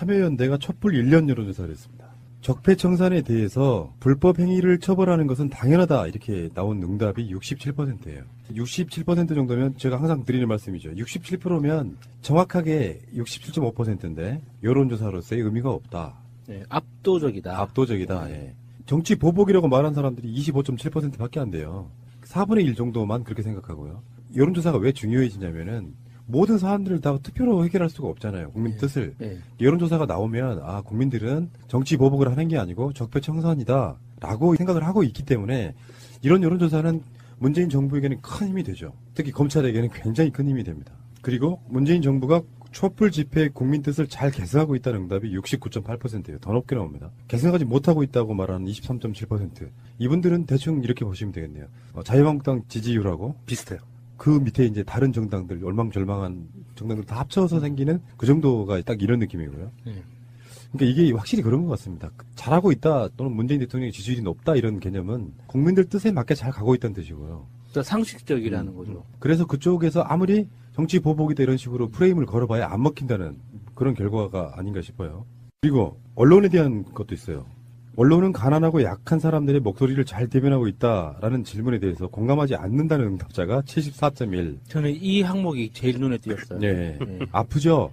참여연대가 촛불 1년 여론조사를 했습니다. 적폐청산에 대해서 불법 행위를 처벌하는 것은 당연하다 이렇게 나온 응답이 67%예요. 67% 정도면 제가 항상 드리는 말씀이죠. 67%면 정확하게 67.5%인데 여론조사로서의 의미가 없다. 네, 압도적이다. 압도적이다. 예. 정치 보복이라고 말한 사람들이 25.7%밖에 안 돼요. 4분의 1 정도만 그렇게 생각하고요. 여론조사가 왜 중요해지냐면은 모든 사안들을 다 투표로 해결할 수가 없잖아요. 국민 뜻을. 여론조사가 나오면 국민들은 정치 보복을 하는 게 아니고 적폐청산이다 라고 생각을 하고 있기 때문에 이런 여론조사는 문재인 정부에게는 큰 힘이 되죠. 특히 검찰에게는 굉장히 큰 힘이 됩니다. 그리고 문재인 정부가 촛불 집회 국민 뜻을 잘 계승하고 있다는 응답이 69.8%예요. 더 높게 나옵니다. 계승하지 못하고 있다고 말하는 23.7%. 이분들은 대충 이렇게 보시면 되겠네요. 자유한국당 지지율하고 비슷해요. 그 밑에 이제 다른 정당들, 얼망절망한 정당들 다 합쳐서 생기는 그 정도가 딱 이런 느낌이고요. 그러니까 이게 확실히 그런 것 같습니다. 잘하고 있다 또는 문재인 대통령의 지지율이 높다 이런 개념은 국민들 뜻에 맞게 잘 가고 있다는 뜻이고요. 그러니까 상식적이라는 거죠. 그래서 그쪽에서 아무리 정치 보복이다 이런 식으로 프레임을 걸어봐야 안 먹힌다는 그런 결과가 아닌가 싶어요. 그리고 언론에 대한 것도 있어요. 언론은 가난하고 약한 사람들의 목소리를 잘 대변하고 있다라는 질문에 대해서 공감하지 않는다는 응답자가 74.1. 저는 이 항목이 제일 눈에 띄었어요. 네. 아프죠?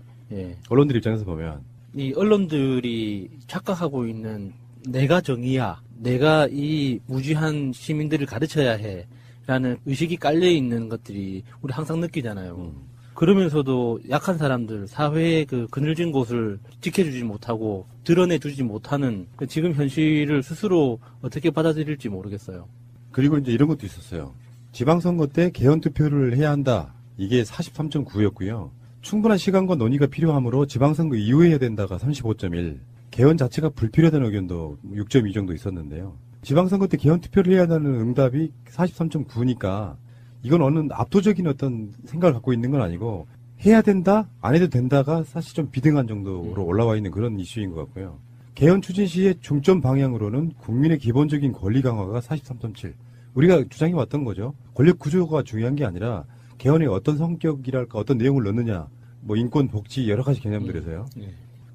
언론들 입장에서 보면. 이 언론들이 착각하고 있는 내가 정의야, 내가 이 무지한 시민들을 가르쳐야 해 라는 의식이 깔려있는 것들이 우리 항상 느끼잖아요. 그러면서도 약한 사람들, 사회의 그 그늘진 곳을 지켜주지 못하고 드러내주지 못하는 지금 현실을 스스로 어떻게 받아들일지 모르겠어요. 그리고 이제 이런 것도 있었어요. 지방선거 때 개헌투표를 해야 한다. 이게 43.9였고요. 충분한 시간과 논의가 필요하므로 지방선거 이후에 해야 된다가 35.1. 개헌 자체가 불필요하다는 의견도 6.2 정도 있었는데요. 지방선거 때 개헌투표를 해야 한다는 응답이 43.9니까 이건 어느 압도적인 어떤 생각을 갖고 있는 건 아니고 해야 된다, 안 해도 된다가 사실 좀 비등한 정도로 올라와 있는 그런 이슈인 것 같고요. 개헌 추진 시의 중점 방향으로는 국민의 기본적인 권리 강화가 43.7. 우리가 주장해왔던 거죠. 권력 구조가 중요한 게 아니라 개헌에 어떤 성격이랄까 어떤 내용을 넣느냐, 뭐 인권, 복지 여러 가지 개념들에서요.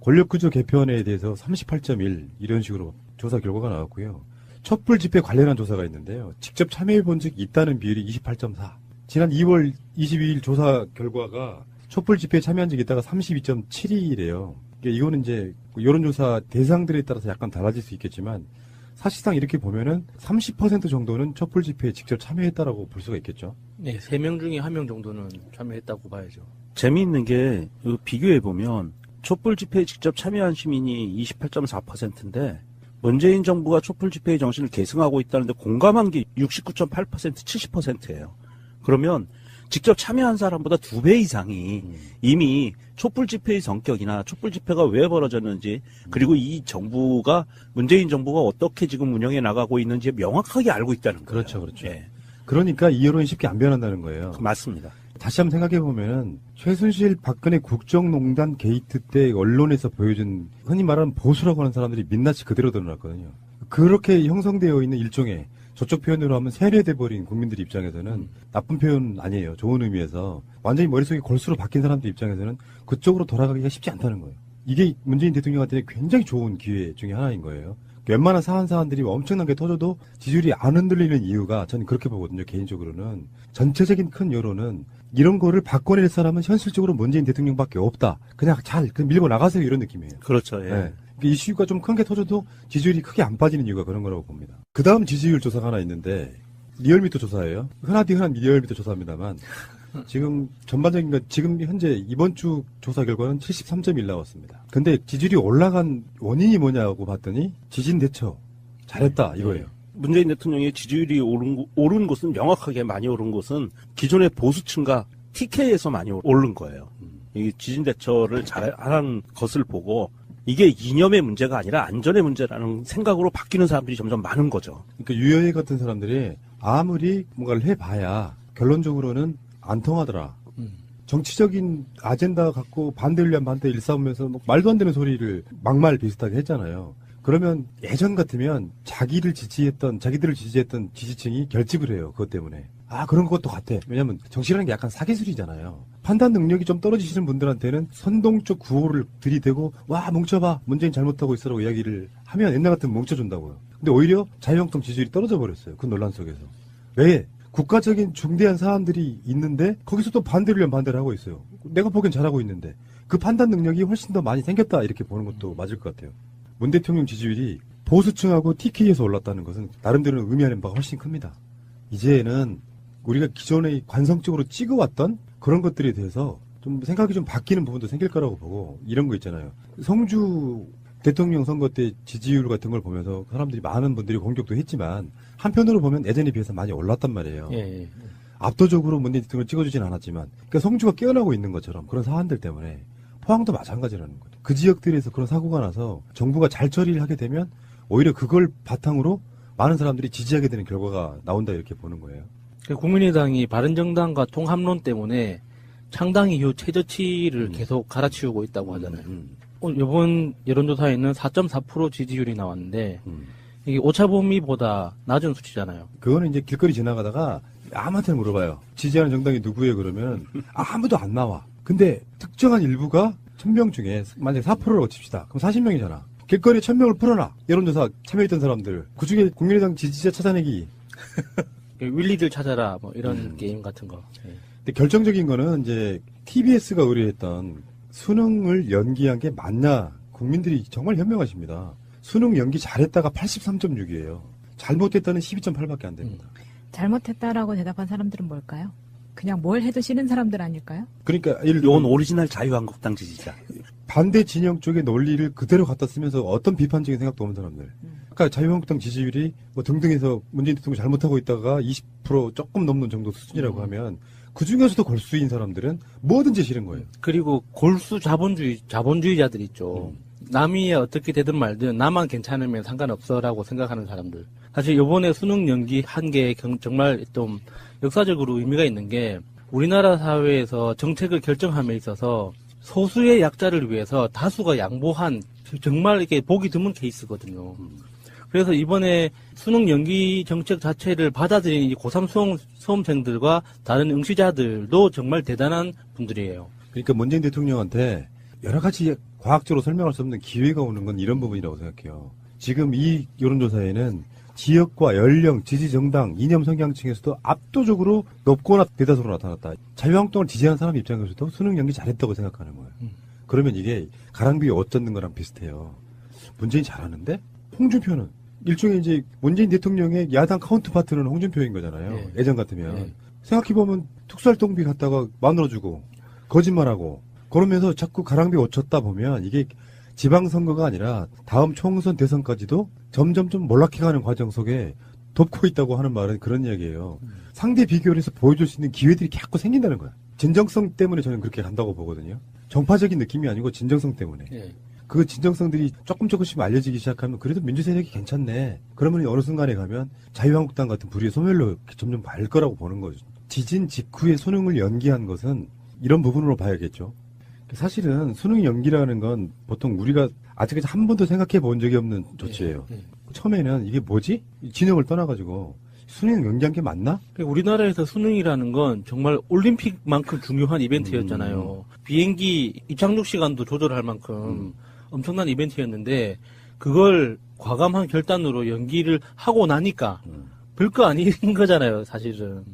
권력 구조 개편에 대해서 38.1 이런 식으로 조사 결과가 나왔고요. 촛불 집회 관련한 조사가 있는데요. 직접 참여해 본 적이 있다는 비율이 28.4. 지난 2월 22일 조사 결과가 촛불 집회에 참여한 적이 있다가 32.7이래요. 이거는 이제 여론조사 대상들에 따라서 약간 달라질 수 있겠지만 사실상 이렇게 보면은 30% 정도는 촛불 집회에 직접 참여했다라고 볼 수가 있겠죠. 네, 3명 중에 1명 정도는 참여했다고 봐야죠. 재미있는 게 비교해보면 촛불 집회에 직접 참여한 시민이 28.4%인데 문재인 정부가 촛불 집회의 정신을 계승하고 있다는데 공감한 게 69.8%, 70%예요. 그러면 직접 참여한 사람보다 2배 이상이 이미 촛불 집회의 성격이나 촛불 집회가 왜 벌어졌는지 그리고 이 정부가 문재인 정부가 어떻게 지금 운영해 나가고 있는지 명확하게 알고 있다는 거예요. 그렇죠, 그렇죠. 그러니까 이 여론이 쉽게 안 변한다는 거예요. 맞습니다. 다시 한번 생각해 보면은 최순실 박근혜 국정농단 게이트 때 언론에서 보여준 흔히 말하는 보수라고 하는 사람들이 민낯이 그대로 드러났거든요. 그렇게 형성되어 있는 일종의 저쪽 표현으로 하면 세뇌돼 버린 국민들 입장에서는 나쁜 표현 아니에요. 좋은 의미에서 완전히 머릿속이 골수로 바뀐 사람들 입장에서는 그쪽으로 돌아가기가 쉽지 않다는 거예요. 이게 문재인 대통령한테는 굉장히 좋은 기회 중에 하나인 거예요. 웬만한 사안들이 엄청난 게 터져도 지지율이 안 흔들리는 이유가 저는 그렇게 보거든요. 개인적으로는 전체적인 큰 여론은 이런 거를 바꿔낼 사람은 현실적으로 문재인 대통령밖에 없다. 그냥 잘 밀고 나가세요 이런 느낌이에요. 그렇죠. 네. 이슈가 좀 큰 게 터져도 지지율이 크게 안 빠지는 이유가 그런 거라고 봅니다. 그 다음 지지율 조사가 하나 있는데 리얼미터 조사예요. 흔한 리얼미터 조사입니다만 지금 전반적인 거 지금 현재 이번 주 조사 결과는 73.1 나왔습니다. 근데 지지율이 올라간 원인이 뭐냐고 봤더니 지진 대처 잘했다 이거예요. 문재인 대통령의 지지율이 오른 곳은 명확하게 많이 오른 곳은 기존의 보수층과 TK에서 많이 오른 거예요. 이 지진 대처를 잘하는 것을 보고 이게 이념의 문제가 아니라 안전의 문제라는 생각으로 바뀌는 사람들이 점점 많은 거죠. 그러니까 유여해 같은 사람들이 아무리 뭔가를 해봐야 결론적으로는 안 통하더라. 정치적인 아젠다 갖고 반대를 위한 반대 일삼으면서 말도 안 되는 소리를 막말 비슷하게 했잖아요. 그러면 예전 같으면 자기들을 지지했던 지지층이 결집을 해요. 그것 때문에. 아, 그런 것도 같아. 왜냐면 정치라는 게 약간 사기술이잖아요. 판단 능력이 좀 떨어지시는 분들한테는 선동적 구호를 들이대고 와 뭉쳐봐 문재인 잘못하고 있어라고 이야기를 하면 옛날 같으면 뭉쳐준다고요. 근데 오히려 자유한국당 지지율이 떨어져 버렸어요. 그 논란 속에서. 왜? 국가적인 중대한 사안들이 있는데 거기서 또 반대를 하고 있어요. 내가 보기엔 잘하고 있는데 그 판단 능력이 훨씬 더 많이 생겼다 이렇게 보는 것도 맞을 것 같아요. 문 대통령 지지율이 보수층하고 TK에서 올랐다는 것은 나름대로 의미하는 바가 훨씬 큽니다. 이제는 우리가 기존에 관성적으로 찍어왔던 그런 것들에 대해서 좀 생각이 좀 바뀌는 부분도 생길 거라고 보고 이런 거 있잖아요. 성주 대통령 선거 때 지지율 같은 걸 보면서 사람들이 많은 분들이 공격도 했지만 한편으로 보면 예전에 비해서 많이 올랐단 말이에요. 예. 압도적으로 문재인 대통령을 찍어주진 않았지만 그러니까 성주가 깨어나고 있는 것처럼 그런 사안들 때문에 포항도 마찬가지라는 거죠. 그 지역들에서 그런 사고가 나서 정부가 잘 처리를 하게 되면 오히려 그걸 바탕으로 많은 사람들이 지지하게 되는 결과가 나온다 이렇게 보는 거예요. 국민의당이 바른정당과 통합론 때문에 창당 이후 최저치를 계속 갈아치우고 있다고 하잖아요. 이번 여론조사에는 4.4% 지지율이 나왔는데 이게 오차범위보다 낮은 수치잖아요. 그거는 이제 길거리 지나가다가 아무한테 물어봐요. 지지하는 정당이 누구예요? 그러면 아무도 안 나와. 근데 특정한 일부가 1000명 중에 만약에 4%라고 칩시다. 그럼 40명이잖아. 길거리에 1000명을 풀어놔. 여론조사 참여했던 사람들. 그중에 국민의당 지지자 찾아내기. 윌리들 찾아라 뭐 이런 게임 같은 거. 예. 근데 결정적인 거는 이제 TBS가 의뢰했던 수능을 연기한 게 맞냐. 국민들이 정말 현명하십니다. 수능 연기 잘했다가 83.6이에요. 잘못했다는 12.8밖에 안 됩니다. 잘못했다라고 대답한 사람들은 뭘까요? 그냥 뭘 해도 싫은 사람들 아닐까요? 그러니까 이건 오리지널 자유한국당 지지자. 반대 진영 쪽의 논리를 그대로 갖다 쓰면서 어떤 비판적인 생각도 없는 사람들. 그러니까 자유한국당 지지율이 뭐 등등해서 문재인 대통령 잘못하고 있다가 20% 조금 넘는 정도 수준이라고 하면 그 중에서도 골수인 사람들은 뭐든지 싫은 거예요. 그리고 골수 자본주의자들 있죠. 남이 어떻게 되든 말든 나만 괜찮으면 상관없어라고 생각하는 사람들. 사실 이번에 수능 연기한 게 정말 좀 역사적으로 의미가 있는 게 우리나라 사회에서 정책을 결정함에 있어서 소수의 약자를 위해서 다수가 양보한 정말 이렇게 보기 드문 케이스거든요. 그래서 이번에 수능 연기 정책 자체를 받아들인 이 고3 수험생들과 다른 응시자들도 정말 대단한 분들이에요. 그러니까 문재인 대통령한테 여러 가지 과학적으로 설명할 수 없는 기회가 오는 건 이런 부분이라고 생각해요. 지금 이 여론조사에는 지역과 연령, 지지정당, 이념 성향층에서도 압도적으로 높거나 대다수로 나타났다. 자유한국당을 지지하는 사람 입장에서도 수능 연기 잘했다고 생각하는 거예요. 그러면 이게 가랑비에 옷 젖는 거랑 비슷해요. 문재인 잘하는데 홍준표는 일종의 이제 문재인 대통령의 야당 카운트파트는 홍준표인 거잖아요. 네. 예전 같으면. 네. 생각해보면 특수활동비 갖다가 만들어주고 거짓말하고 그러면서 자꾸 가랑비에 옷 젖다 보면 이게 지방선거가 아니라 다음 총선 대선까지도 점점 좀 몰락해가는 과정 속에 돕고 있다고 하는 말은 그런 이야기예요. 상대 비교를 해서 보여줄 수 있는 기회들이 자꾸 생긴다는 거야. 진정성 때문에 저는 그렇게 간다고 보거든요. 정파적인 느낌이 아니고 진정성 때문에. 예. 그 진정성들이 조금씩 알려지기 시작하면 그래도 민주세력이 괜찮네. 그러면 어느 순간에 가면 자유한국당 같은 불의의 소멸로 점점 갈 거라고 보는 거죠. 지진 직후에 수능을 연기한 것은 이런 부분으로 봐야겠죠. 사실은 수능 연기라는 건 보통 우리가 아직까지 한 번도 생각해 본 적이 없는 조치예요. 처음에는 이게 뭐지? 진영을 떠나가지고 수능 연기한 게 맞나? 우리나라에서 수능이라는 건 정말 올림픽만큼 중요한 이벤트였잖아요. 비행기 입착륙 시간도 조절할 만큼 엄청난 이벤트였는데 그걸 과감한 결단으로 연기를 하고 나니까 별거 아닌 거잖아요, 사실은.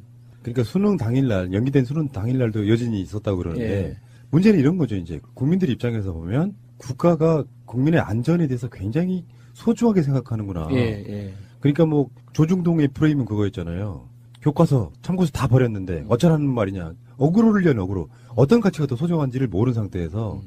그러니까 수능 당일날, 연기된 수능 당일날도 여진이 있었다고 그러는데 예. 문제는 이런 거죠. 이제 국민들 입장에서 보면 국가가 국민의 안전에 대해서 굉장히 소중하게 생각하는구나. 예. 그러니까 뭐 조중동의 프레임은 그거였잖아요. 교과서, 참고서 다 버렸는데 어쩌라는 말이냐. 어그로를 위한 어그로. 어떤 가치가 더 소중한지를 모르는 상태에서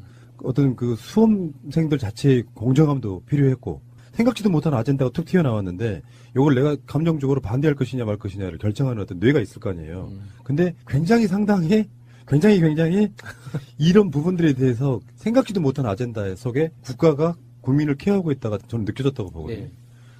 어떤 그 수험생들 자체의 공정함도 필요했고 생각지도 못한 아젠다가 툭 튀어나왔는데 이걸 내가 감정적으로 반대할 것이냐 말 것이냐를 결정하는 어떤 뇌가 있을 거 아니에요. 근데 굉장히 이런 부분들에 대해서 생각지도 못한 아젠다 속에 국가가 국민을 케어하고 있다가 저는 느껴졌다고 보거든요. 예.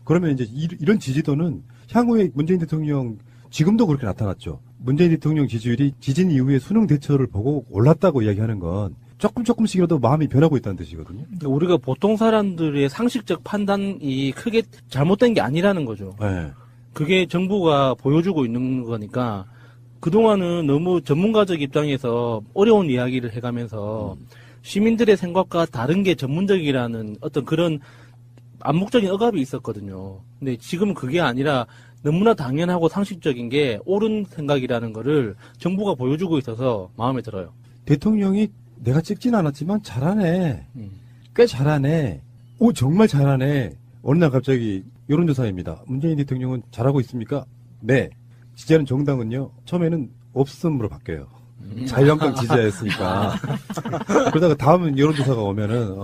그러면 이제 이런 지지도는 향후에 문재인 대통령 지금도 그렇게 나타났죠. 문재인 대통령 지지율이 지진 이후에 수능 대처를 보고 올랐다고 이야기하는 건 조금씩이라도 마음이 변하고 있다는 뜻이거든요. 우리가 보통 사람들의 상식적 판단이 크게 잘못된 게 아니라는 거죠. 네. 그게 정부가 보여주고 있는 거니까 그동안은 너무 전문가적 입장에서 어려운 이야기를 해가면서 시민들의 생각과 다른 게 전문적이라는 어떤 그런 암묵적인 억압이 있었거든요. 근데 지금은 그게 아니라 너무나 당연하고 상식적인 게 옳은 생각이라는 거를 정부가 보여주고 있어서 마음에 들어요. 대통령이 내가 찍진 않았지만 잘하네. 꽤 잘하네. 오, 정말 잘하네. 어느 날 갑자기 여론조사입니다. 문재인 대통령은 잘하고 있습니까? 네. 지지하는 정당은요, 처음에는 없음으로 바뀌어요. 자유한국당 지지하였으니까. 그러다가 다음 여론조사가 오면은,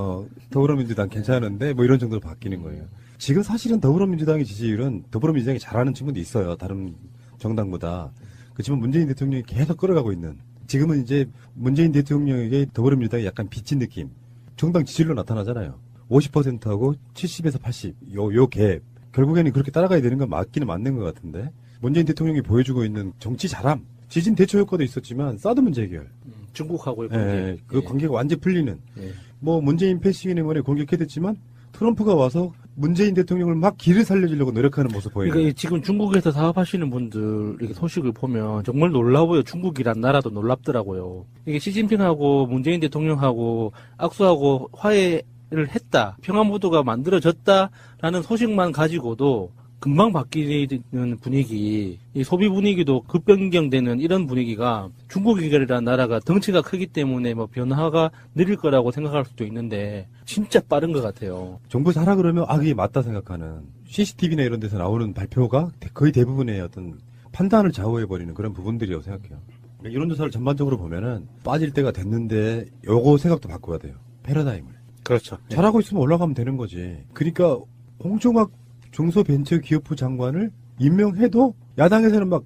더불어민주당 괜찮은데, 뭐 이런 정도로 바뀌는 거예요. 지금 사실은 더불어민주당의 지지율은 더불어민주당이 잘하는 친구도 있어요. 다른 정당보다. 그렇지만 문재인 대통령이 계속 끌어가고 있는. 지금은 이제 문재인 대통령에게 더불어민주당이 약간 빚진 느낌. 정당 지지율로 나타나잖아요. 50%하고 70에서 80. 요 갭. 결국에는 그렇게 따라가야 되는 건 맞기는 맞는 것 같은데. 문재인 대통령이 보여주고 있는 정치 잘함. 지진 대처 효과도 있었지만 사드 문제 해결. 중국하고의 관계. 예, 그 관계가 완전 풀리는. 예. 뭐 문재인 패싱 행원에 공격해댔지만 트럼프가 와서 문재인 대통령을 막 길을 살려주려고 노력하는 모습 보이는. 그러니까 지금 중국에서 사업하시는 분들 이렇게 소식을 보면 정말 놀라워요. 중국이란 나라도 놀랍더라고요. 이게 시진핑하고 문재인 대통령하고 악수하고 화해를 했다. 평화무드가 만들어졌다라는 소식만 가지고도 금방 바뀌는 분위기, 이 소비 분위기도 급변경되는 이런 분위기가 중국이라는 나라가 덩치가 크기 때문에 뭐 변화가 느릴 거라고 생각할 수도 있는데 진짜 빠른 것 같아요. 정부 사라 그러면 그게 맞다 생각하는 CCTV나 이런 데서 나오는 발표가 거의 대부분의 어떤 판단을 좌우해버리는 그런 부분들이라고 생각해요. 이론조사를 전반적으로 보면은 빠질 때가 됐는데 요거 생각도 바꿔야 돼요. 패러다임을. 그렇죠. 잘하고 있으면 올라가면 되는 거지. 그러니까 홍종학 중소벤처기업부 장관을 임명해도 야당에서는 막,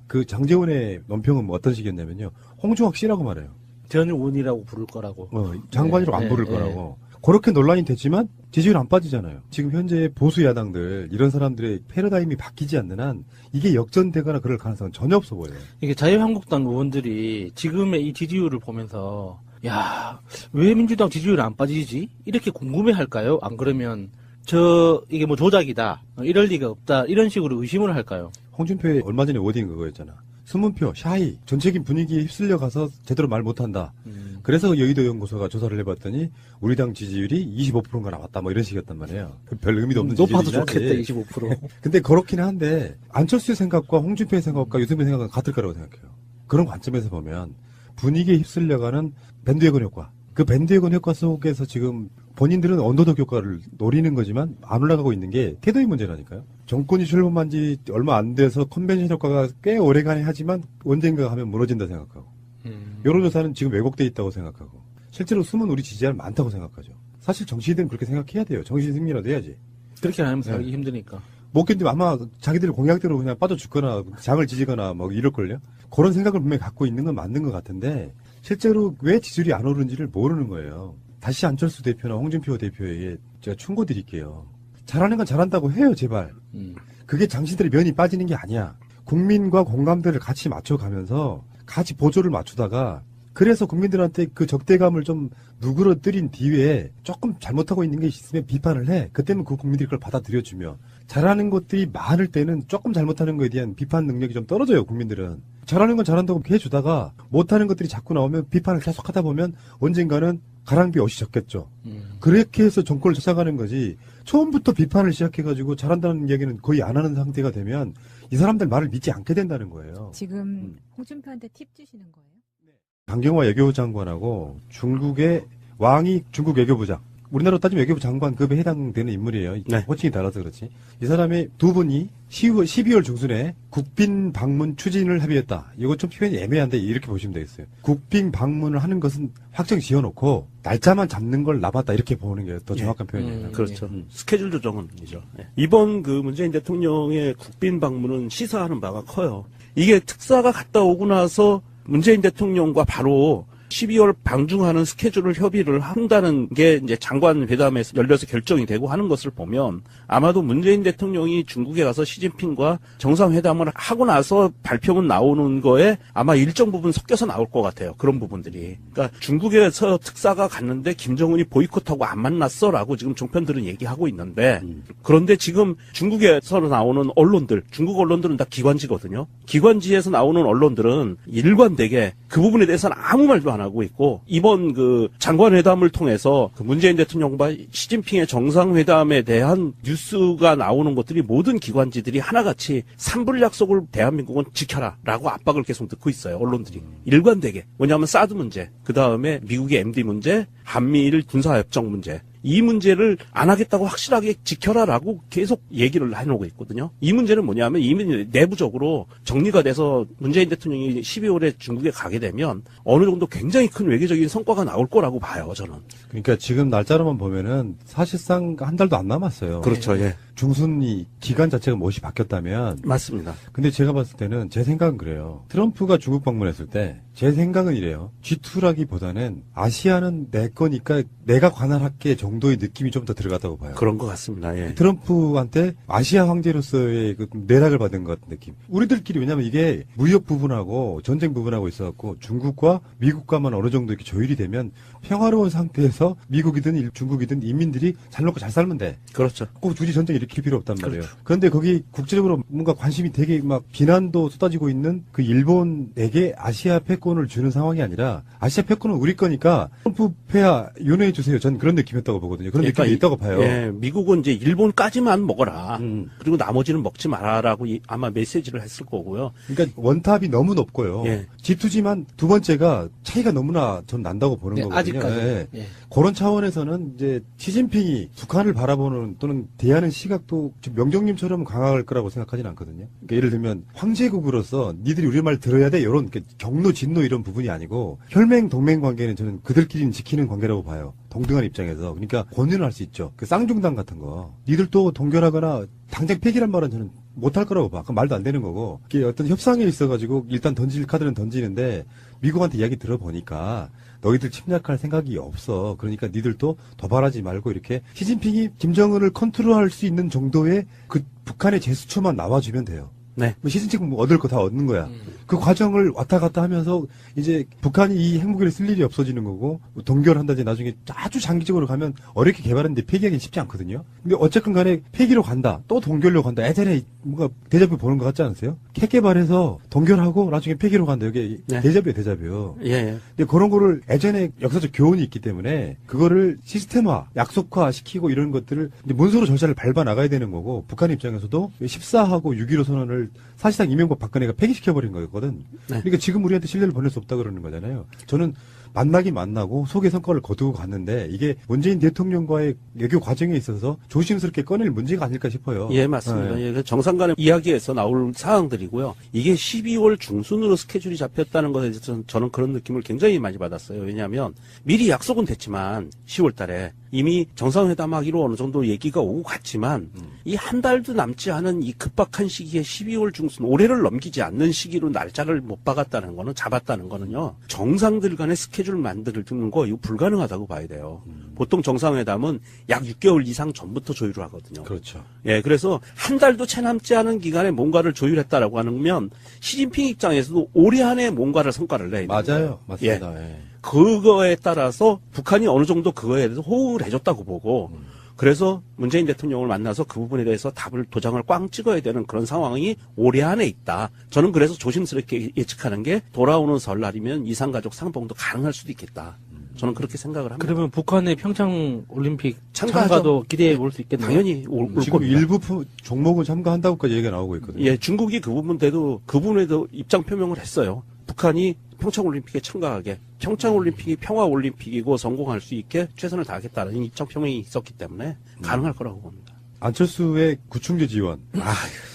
그 장제원의 논평은 뭐 어떤 식이었냐면요. 홍종학 씨라고 말해요. 전원이라고 부를 거라고. 장관이라고 안 부를 거라고. 그렇게 논란이 됐지만 지지율 안 빠지잖아요. 지금 현재 보수 야당들, 이런 사람들의 패러다임이 바뀌지 않는 한 이게 역전되거나 그럴 가능성은 전혀 없어 보여요. 이게 자유한국당 의원들이 지금의 이 지지율을 보면서 왜 민주당 지지율이 안 빠지지? 이렇게 궁금해 할까요? 안 그러면 이게 뭐 조작이다. 이럴 리가 없다. 이런 식으로 의심을 할까요? 홍준표의 얼마 전에 워딩 그거였잖아. 수문표, 샤이, 전체적인 분위기에 휩쓸려 가서 제대로 말 못한다. 그래서 여의도 연구소가 조사를 해봤더니 우리 당 지지율이 25%인가 나왔다. 뭐 이런 식이었단 말이에요. 별 의미도 없는 높아도 지지율이긴 좋겠다. 하지. 25%. 근데 그렇긴 한데 안철수의 생각과 홍준표의 생각과 유승민의 생각은 같을 거라고 생각해요. 그런 관점에서 보면 분위기에 휩쓸려가는 밴드웨건 효과. 그 밴드웨건 효과 속에서 지금 본인들은 언더독 효과를 노리는 거지만 안 올라가고 있는 게 태도의 문제라니까요. 정권이 출범한 지 얼마 안 돼서 컨벤션 효과가 꽤 오래가긴 하지만 언젠가 하면 무너진다 생각하고 여론조사는 지금 왜곡돼 있다고 생각하고 실제로 숨은 우리 지지자는 많다고 생각하죠. 사실 정치인들은 그렇게 생각해야 돼요. 정신 승리라도 해야지. 그렇게 안 하면 살기 힘드니까. 못 견디면 아마 자기들 공약대로 그냥 빠져 죽거나 장을 지지거나 뭐 이럴걸요. 그런 생각을 분명히 갖고 있는 건 맞는 것 같은데 실제로 왜 지지율이 안 오르는지를 모르는 거예요. 다시 안철수 대표나 홍준표 대표에게 제가 충고 드릴게요. 잘하는 건 잘한다고 해요, 제발. 그게 당신들의 면이 빠지는 게 아니야. 국민과 공감대를 같이 맞춰가면서 같이 보조를 맞추다가 그래서 국민들한테 그 적대감을 좀 누그러뜨린 뒤에 조금 잘못하고 있는 게 있으면 비판을 해. 그때는 그 국민들이 그걸 받아들여주며 잘하는 것들이 많을 때는 조금 잘못하는 거에 대한 비판 능력이 좀 떨어져요, 국민들은. 잘하는 건 잘한다고 해주다가 못하는 것들이 자꾸 나오면 비판을 계속 하다 보면 언젠가는 가랑비 옷이 졌겠죠. 그렇게 해서 정권을 쫓아가는 거지 처음부터 비판을 시작해가지고 잘한다는 이야기는 거의 안 하는 상태가 되면 이 사람들 말을 믿지 않게 된다는 거예요. 지금 홍준표한테 팁 주시는 거예요? 강경화 외교부 장관하고 중국의 왕이 중국 외교부장. 우리나라로 따지면 외교부 장관급에 해당되는 인물이에요. 네. 호칭이 달라서 그렇지. 이 사람의 두 분이 12월 중순에 국빈 방문 추진을 합의했다. 이거 좀 표현이 애매한데 이렇게 보시면 되겠어요. 국빈 방문을 하는 것은 확정 지어놓고 날짜만 잡는 걸 나봤다. 이렇게 보는 게 더 정확한 표현이에요. 그렇죠. 스케줄 조정은이죠. 이번 그 문재인 대통령의 국빈 방문은 시사하는 바가 커요. 이게 특사가 갔다 오고 나서 문재인 대통령과 바로 12월 방중하는 스케줄을 협의를 한다는 게 이제 장관 회담에서 열려서 결정이 되고 하는 것을 보면 아마도 문재인 대통령이 중국에 가서 시진핑과 정상회담을 하고 나서 발표문 나오는 거에 아마 일정 부분 섞여서 나올 것 같아요. 그런 부분들이. 그러니까 중국에서 특사가 갔는데 김정은이 보이콧하고 안 만났어라고 지금 종편들은 얘기하고 있는데 그런데 지금 중국에서 나오는 언론들, 중국 언론들은 다 기관지거든요. 기관지에서 나오는 언론들은 일관되게 그 부분에 대해서는 아무 말도 안 하고 있고 이번 그 장관회담을 통해서 그 문재인 대통령과 시진핑의 정상회담에 대한 뉴스가 나오는 것들이 모든 기관지들이 하나같이 산불 약속을 대한민국은 지켜라라고 압박을 계속 듣고 있어요. 언론들이 일관되게. 뭐냐면 사드 문제, 그 다음에 미국의 MD 문제, 한미일 군사협정 문제. 이 문제를 안 하겠다고 확실하게 지켜라라고 계속 얘기를 해놓고 있거든요. 이 문제는 뭐냐면 이미 내부적으로 정리가 돼서 문재인 대통령이 12월에 중국에 가게 되면 어느 정도 굉장히 큰 외교적인 성과가 나올 거라고 봐요, 저는. 그러니까 지금 날짜로만 보면은 사실상 한 달도 안 남았어요. 그렇죠, 예. 중순이 기간 자체가 무엇이 바뀌었다면 맞습니다. 근데 제가 봤을 때는 제 생각은 그래요. 트럼프가 중국 방문했을 때 제 생각은 이래요. G2라기보다는 아시아는 내 거니까 내가 관할할게 정도의 느낌이 좀 더 들어갔다고 봐요. 그런 것 같습니다. 예. 트럼프한테 아시아 황제로서의 그 내락을 받은 것 같은 느낌. 우리들끼리 왜냐면 이게 무역 부분하고 전쟁 부분하고 있어갖고 중국과 미국과만 어느 정도 이렇게 조율이 되면 평화로운 상태에서 미국이든 중국이든 인민들이 잘 먹고 잘 살면 돼. 그렇죠. 꼭 굳이 전쟁 일으킬 필요 없단 말이에요. 그렇죠. 그런데 거기 국제적으로 뭔가 관심이 되게 막 비난도 쏟아지고 있는 그 일본에게 아시아 패권을 주는 상황이 아니라 아시아 패권은 우리 거니까 트럼프 폐하 윤회해 주세요. 전 그런 느낌이었다고 보거든요. 그런 느낌이 있다고 봐요. 예, 미국은 이제 일본까지만 먹어라. 그리고 나머지는 먹지 마라라고 아마 메시지를 했을 거고요. 그러니까 원탑이 너무 높고요. 예. G2지만 두 번째가 차이가 너무나 전 난다고 보는 네, 거거든요. 아직까지. 예. 예. 그런 차원에서는 이제 시진핑이 북한을 바라보는 또는 대하는 시각도 좀 명정님처럼 강할 거라고 생각하지는 않거든요. 그러니까 예를 들면 황제국으로서 니들이 우리 말 들어야 돼 이런 경로 진노 이런 부분이 아니고 혈맹 동맹 관계는 저는 그들끼리는 지키는 관계라고 봐요. 동등한 입장에서. 그러니까 권유는 할 수 있죠. 그 쌍중당 같은 거 니들도 동결하거나 당장 폐기란 말은 저는 못할 거라고 봐. 그건 말도 안 되는 거고. 이게 어떤 협상에 있어가지고 일단 던질 카드는 던지는데 미국한테 이야기 들어보니까 너희들 침략할 생각이 없어. 그러니까 니들도 도발하지 말고 이렇게 시진핑이 김정은을 컨트롤할 수 있는 정도의 그 북한의 제스처만 나와주면 돼요. 네. 시진핑은 뭐 얻을 거 다 얻는 거야. 그 과정을 왔다 갔다 하면서 이제 북한이 이 핵무기를 쓸 일이 없어지는 거고 동결한다든지 나중에 아주 장기적으로 가면 어렵게 개발했는데 폐기하기는 쉽지 않거든요. 근데 어쨌든 간에 폐기로 간다. 또 동결로 간다. 예전에 뭔가 데자뷰 보는 거 같지 않으세요? 핵 개발해서 동결하고 나중에 폐기로 간다. 이게 네. 데자뷰야 데자뷰. 예, 예. 근데 그런 거를 예전에 역사적 교훈이 있기 때문에 그거를 시스템화, 약속화 시키고 이런 것들을 이제 문서로 절차를 밟아 나가야 되는 거고 북한 입장에서도 14하고 6.15 선언을 사실상 이명박 박근혜가 폐기시켜버린 거였거든. 네. 그러니까 지금 우리한테 신뢰를 보낼 수 없다 그러는 거잖아요. 저는 만나긴 만나고 속의 성과를 거두고 갔는데 이게 문재인 대통령과의 외교 과정에 있어서 조심스럽게 꺼낼 문제가 아닐까 싶어요. 예, 맞습니다. 네. 예, 그 정상 간의 이야기에서 나올 사항들이고요. 이게 12월 중순으로 스케줄이 잡혔다는 것에 대해서 저는 그런 느낌을 굉장히 많이 받았어요. 왜냐하면 미리 약속은 됐지만 10월 달에 이미 정상회담하기로 어느 정도 얘기가 오고 갔지만 이 한 달도 남지 않은 이 급박한 시기에 12월 중순 올해를 넘기지 않는 시기로 날짜를 못 박았다는 거는 잡았다는 거는요. 정상들 간의 스케줄 만드는 거 이거 불가능하다고 봐야 돼요. 보통 정상회담은 약 6개월 이상 전부터 조율을 하거든요. 그렇죠. 예, 그래서 한 달도 채 남지 않은 기간에 뭔가를 조율했다라고 하면 시진핑 입장에서도 올해 안에 뭔가를 성과를 내야 돼요. 맞아요. 맞습니다. 예. 그거에 따라서 북한이 어느 정도 그거에 대해서 호응을 해줬다고 보고 그래서 문재인 대통령을 만나서 그 부분에 대해서 답을 도장을 꽝 찍어야 되는 그런 상황이 올해 안에 있다. 저는 그래서 조심스럽게 예측하는 게 돌아오는 설날이면 이산가족 상봉도 가능할 수도 있겠다. 저는 그렇게 생각을 합니다. 그러면 북한의 평창 올림픽 참가하죠. 참가도 기대해 볼 수 있겠네요. 당연히 올 지금 겁니다. 일부 종목은 참가한다고까지 얘기가 나오고 있거든요. 예, 중국이 그 부분에도 입장 표명을 했어요. 북한이 평창올림픽에 참가하게, 평창올림픽이 평화올림픽이고 성공할 수 있게 최선을 다하겠다는 입장 표명이 있었기 때문에 가능할 거라고 봅니다. 안철수의 구충제 지원.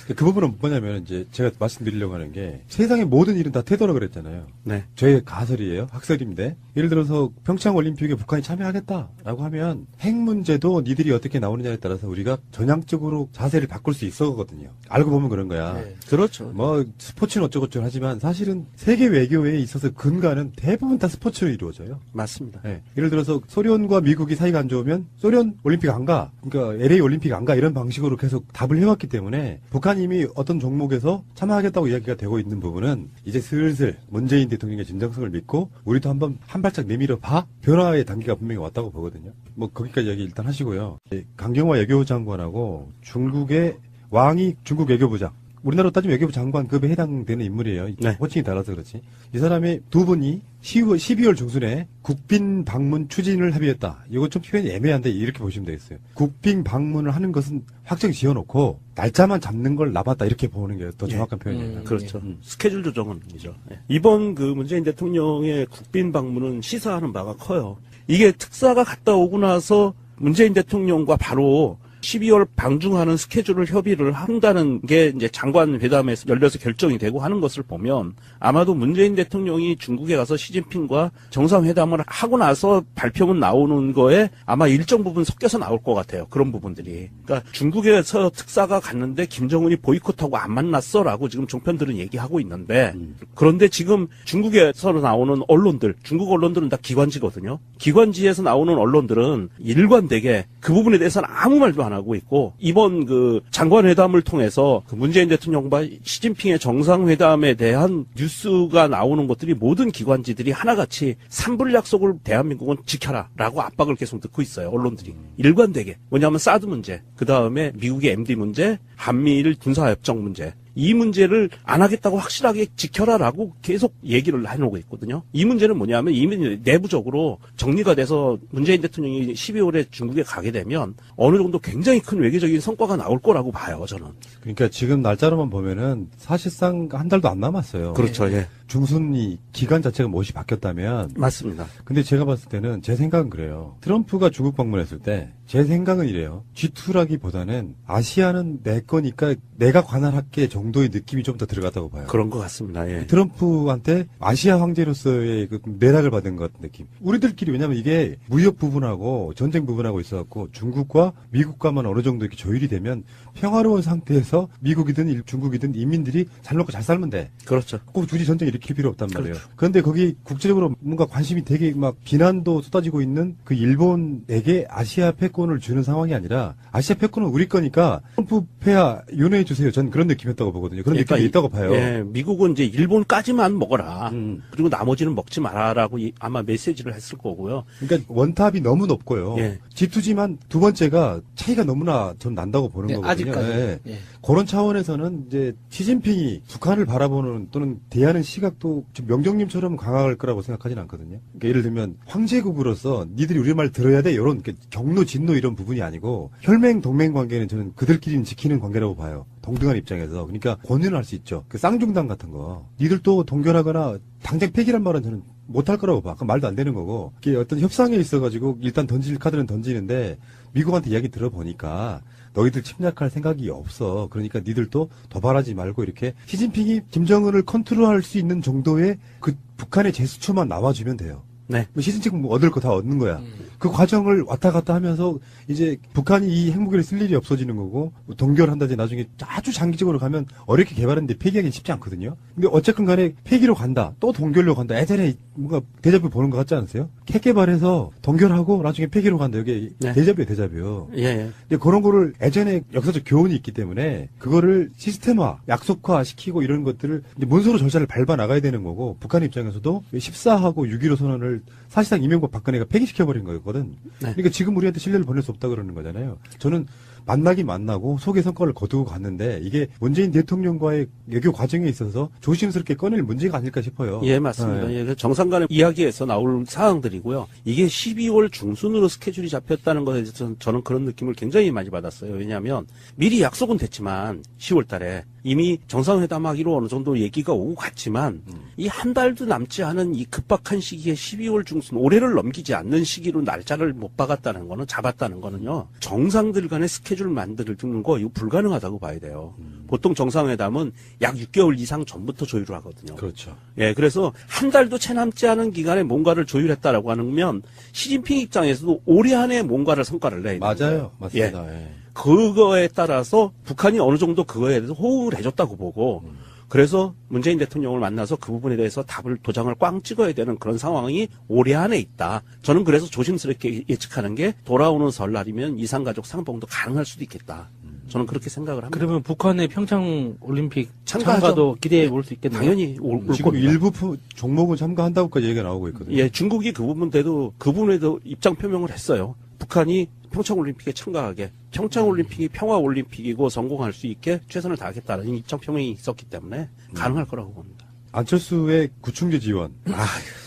그 부분은 뭐냐면 이제 제가 말씀드리려고 하는 게 세상의 모든 일은 다 태도라 그랬잖아요. 네. 저의 가설이에요. 학설인데 예를 들어서 평창 올림픽에 북한이 참여하겠다라고 하면 핵 문제도 니들이 어떻게 나오느냐에 따라서 우리가 전향적으로 자세를 바꿀 수 있었거든요. 알고 보면 그런 거야. 네. 그렇죠. 뭐 스포츠는 어쩌고저쩌고 하지만 사실은 세계 외교에 있어서 근간은 대부분 다 스포츠로 이루어져요. 맞습니다. 예. 예를 들어서 소련과 미국이 사이가 안 좋으면 소련 올림픽 안 가. 그러니까 LA 올림픽 안 가. 이런 방식으로 계속 답을 해왔기 때문에 북한이 이미 어떤 종목에서 참여하겠다고 이야기가 되고 있는 부분은 이제 슬슬 문재인 대통령의 진정성을 믿고 우리도 한번 한 발짝 내밀어 봐. 변화의 단계가 분명히 왔다고 보거든요. 뭐 거기까지 얘기 일단 하시고요. 강경화 외교부 장관하고 중국의 왕이 중국 외교부장. 우리나라로 따지면 외교부 장관급에 해당되는 인물이에요. 네. 호칭이 달라서 그렇지. 이 사람의 두 분이 12월 중순에 국빈 방문 추진을 합의했다. 이거 좀 표현이 애매한데 이렇게 보시면 되겠어요. 국빈 방문을 하는 것은 확정 지어놓고 날짜만 잡는 걸 나봤다. 이렇게 보는 게 더 정확한 표현이에요. 그렇죠. 스케줄 조정은 이죠. 예. 이번 그 문재인 대통령의 국빈 방문은 시사하는 바가 커요. 이게 특사가 갔다 오고 나서 문재인 대통령과 바로 12월 방중하는 스케줄을 협의를 한다는 게 이제 장관 회담에서 열려서 결정이 되고 하는 것을 보면 아마도 문재인 대통령이 중국에 가서 시진핑과 정상회담을 하고 나서 발표문 나오는 거에 아마 일정 부분 섞여서 나올 것 같아요. 그런 부분들이. 그러니까 중국에서 특사가 갔는데 김정은이 보이콧하고 안 만났어라고 지금 종편들은 얘기하고 있는데 그런데 지금 중국에서 나오는 언론들, 중국 언론들은 다 기관지거든요. 기관지에서 나오는 언론들은 일관되게 그 부분에 대해서는 아무 말도 안 하고 있고 이번 그 장관회담을 통해서 그 문재인 대통령과 시진핑의 정상회담에 대한 뉴스가 나오는 것들이 모든 기관지들이 하나같이 산불 약속을 대한민국은 지켜라라고 압박을 계속 듣고 있어요. 언론들이 일관되게. 뭐냐면 사드 문제, 그 다음에 미국의 MD 문제, 한미일 군사협정 문제. 이 문제를 안 하겠다고 확실하게 지켜라라고 계속 얘기를 해놓고 있거든요. 이 문제는 뭐냐면 이미 내부적으로 정리가 돼서 문재인 대통령이 12월에 중국에 가게 되면 어느 정도 굉장히 큰 외교적인 성과가 나올 거라고 봐요, 저는. 그러니까 지금 날짜로만 보면은 사실상 한 달도 안 남았어요. 그렇죠, 예. 중순이 기간 자체가 무엇이 바뀌었다면 맞습니다. 근데 제가 봤을 때는 제 생각은 그래요. 트럼프가 중국 방문했을 때 제 생각은 이래요. G2라기보다는 아시아는 내 거니까 내가 관할할게 정도의 느낌이 좀 더 들어갔다고 봐요. 그런 것 같습니다. 예. 트럼프한테 아시아 황제로서의 그 내락을 받은 것 같은 느낌. 우리들끼리 왜냐면 이게 무역 부분하고 전쟁 부분하고 있어갖고 중국과 미국과만 어느 정도 이렇게 조율이 되면 평화로운 상태에서 미국이든 중국이든 인민들이 잘 먹고 잘 살면 돼. 그렇죠. 꼭 둘이 전쟁 일으킬 필요 없단 말이에요. 그렇죠. 그런데 거기 국제적으로 뭔가 관심이 되게 막 비난도 쏟아지고 있는 그 일본에게 아시아 패권을 주는 상황이 아니라 아시아 패권은 우리 거니까 트럼프 폐하 윤회해 주세요. 전 그런 느낌이었다고 보거든요. 그런 느낌이 있다고 봐요. 예, 미국은 이제 일본까지만 먹어라. 그리고 나머지는 먹지 마라라고 아마 메시지를 했을 거고요. 그러니까 원탑이 너무 높고요. 예. G2지만 두 번째가 차이가 너무나 전 난다고 보는 네, 거거든요. 아직까지. 예. 예. 그런 차원에서는 이제 시진핑이 북한을 바라보는 또는 대하는 시각도 좀 명정님처럼 강할 거라고 생각하지는 않거든요. 그러니까 예를 들면 황제국으로서 니들이 우리 말 들어야 돼 이런 경로 진노 이런 부분이 아니고 혈맹 동맹 관계는 저는 그들끼리는 지키는 관계라고 봐요. 동등한 입장에서. 그러니까 권유는 할 수 있죠. 그 쌍중당 같은 거. 니들도 동결하거나 당장 폐기란 말은 저는 못할 거라고 봐. 그 말도 안 되는 거고. 이게 어떤 협상에 있어가지고 일단 던질 카드는 던지는데 미국한테 이야기 들어보니까 너희들 침략할 생각이 없어. 그러니까 니들도 도발하지 말고 이렇게 시진핑이 김정은을 컨트롤할 수 있는 정도의 그 북한의 제스처만 나와주면 돼요. 네. 시진핑 뭐 얻을 거 다 얻는 거야. 그 과정을 왔다 갔다 하면서 이제 북한이 이 핵무기를 쓸 일이 없어지는 거고 동결한다든지 나중에 아주 장기적으로 가면 어렵게 개발했는데 폐기하기는 쉽지 않거든요. 근데 어쨌든 간에 폐기로 간다. 또 동결로 간다. 예전에 뭔가 대자뷰 보는 것 같지 않으세요? 핵 개발해서 동결하고 나중에 폐기로 간다. 이게 네. 대자뷰야 대자뷰. 예, 예. 근데 그런 거를 예전에 역사적 교훈이 있기 때문에 그거를 시스템화, 약속화 시키고 이런 것들을 이제 문서로 절차를 밟아 나가야 되는 거고 북한 입장에서도 14하고 6.15 선언을 사실상 이명박 박근혜가 폐기시켜버린 거였거든. 네. 그러니까 지금 우리한테 신뢰를 보낼 수 없다 그러는 거잖아요. 저는 만나긴 만나고 속의 성과를 거두고 갔는데 이게 문재인 대통령과의 외교 과정에 있어서 조심스럽게 꺼낼 문제가 아닐까 싶어요. 예, 맞습니다. 네. 예, 정상 간의 이야기에서 나올 사항들이고요. 이게 12월 중순으로 스케줄이 잡혔다는 것에 대해서 저는 그런 느낌을 굉장히 많이 받았어요. 왜냐하면 미리 약속은 됐지만 10월 달에 이미 정상회담하기로 어느 정도 얘기가 오고 갔지만 이 한 달도 남지 않은 이 급박한 시기에 12월 중순 올해를 넘기지 않는 시기로 날짜를 못 박았다는 거는 잡았다는 거는요. 정상들 간의 스케줄 만드는 거 이거 불가능하다고 봐야 돼요. 보통 정상회담은 약 6개월 이상 전부터 조율을 하거든요. 그렇죠. 예, 그래서 한 달도 채 남지 않은 기간에 뭔가를 조율했다라고 하면 시진핑 입장에서도 올해 안에 뭔가를 성과를 내야 돼요. 맞아요. 맞습니다. 예. 그거에 따라서 북한이 어느 정도 그거에 대해서 호응을 해줬다고 보고 그래서 문재인 대통령을 만나서 그 부분에 대해서 답을 도장을 꽝 찍어야 되는 그런 상황이 올해 안에 있다. 저는 그래서 조심스럽게 예측하는 게 돌아오는 설날이면 이산가족 상봉도 가능할 수도 있겠다. 저는 그렇게 생각을 합니다. 그러면 북한의 평창 올림픽 참가하죠. 참가도 기대해 볼 수 있겠네요. 당연히 올 지금 겁니다. 일부 종목은 참가한다고까지 얘기가 나오고 있거든요. 예, 중국이 그 부분에도 입장 표명을 했어요. 북한이 평창올림픽에 참가하게, 평창올림픽이 평화올림픽이고 성공할 수 있게 최선을 다하겠다는 입장 표명이 있었기 때문에 가능할 거라고 봅니다. 안철수의 구충제 지원.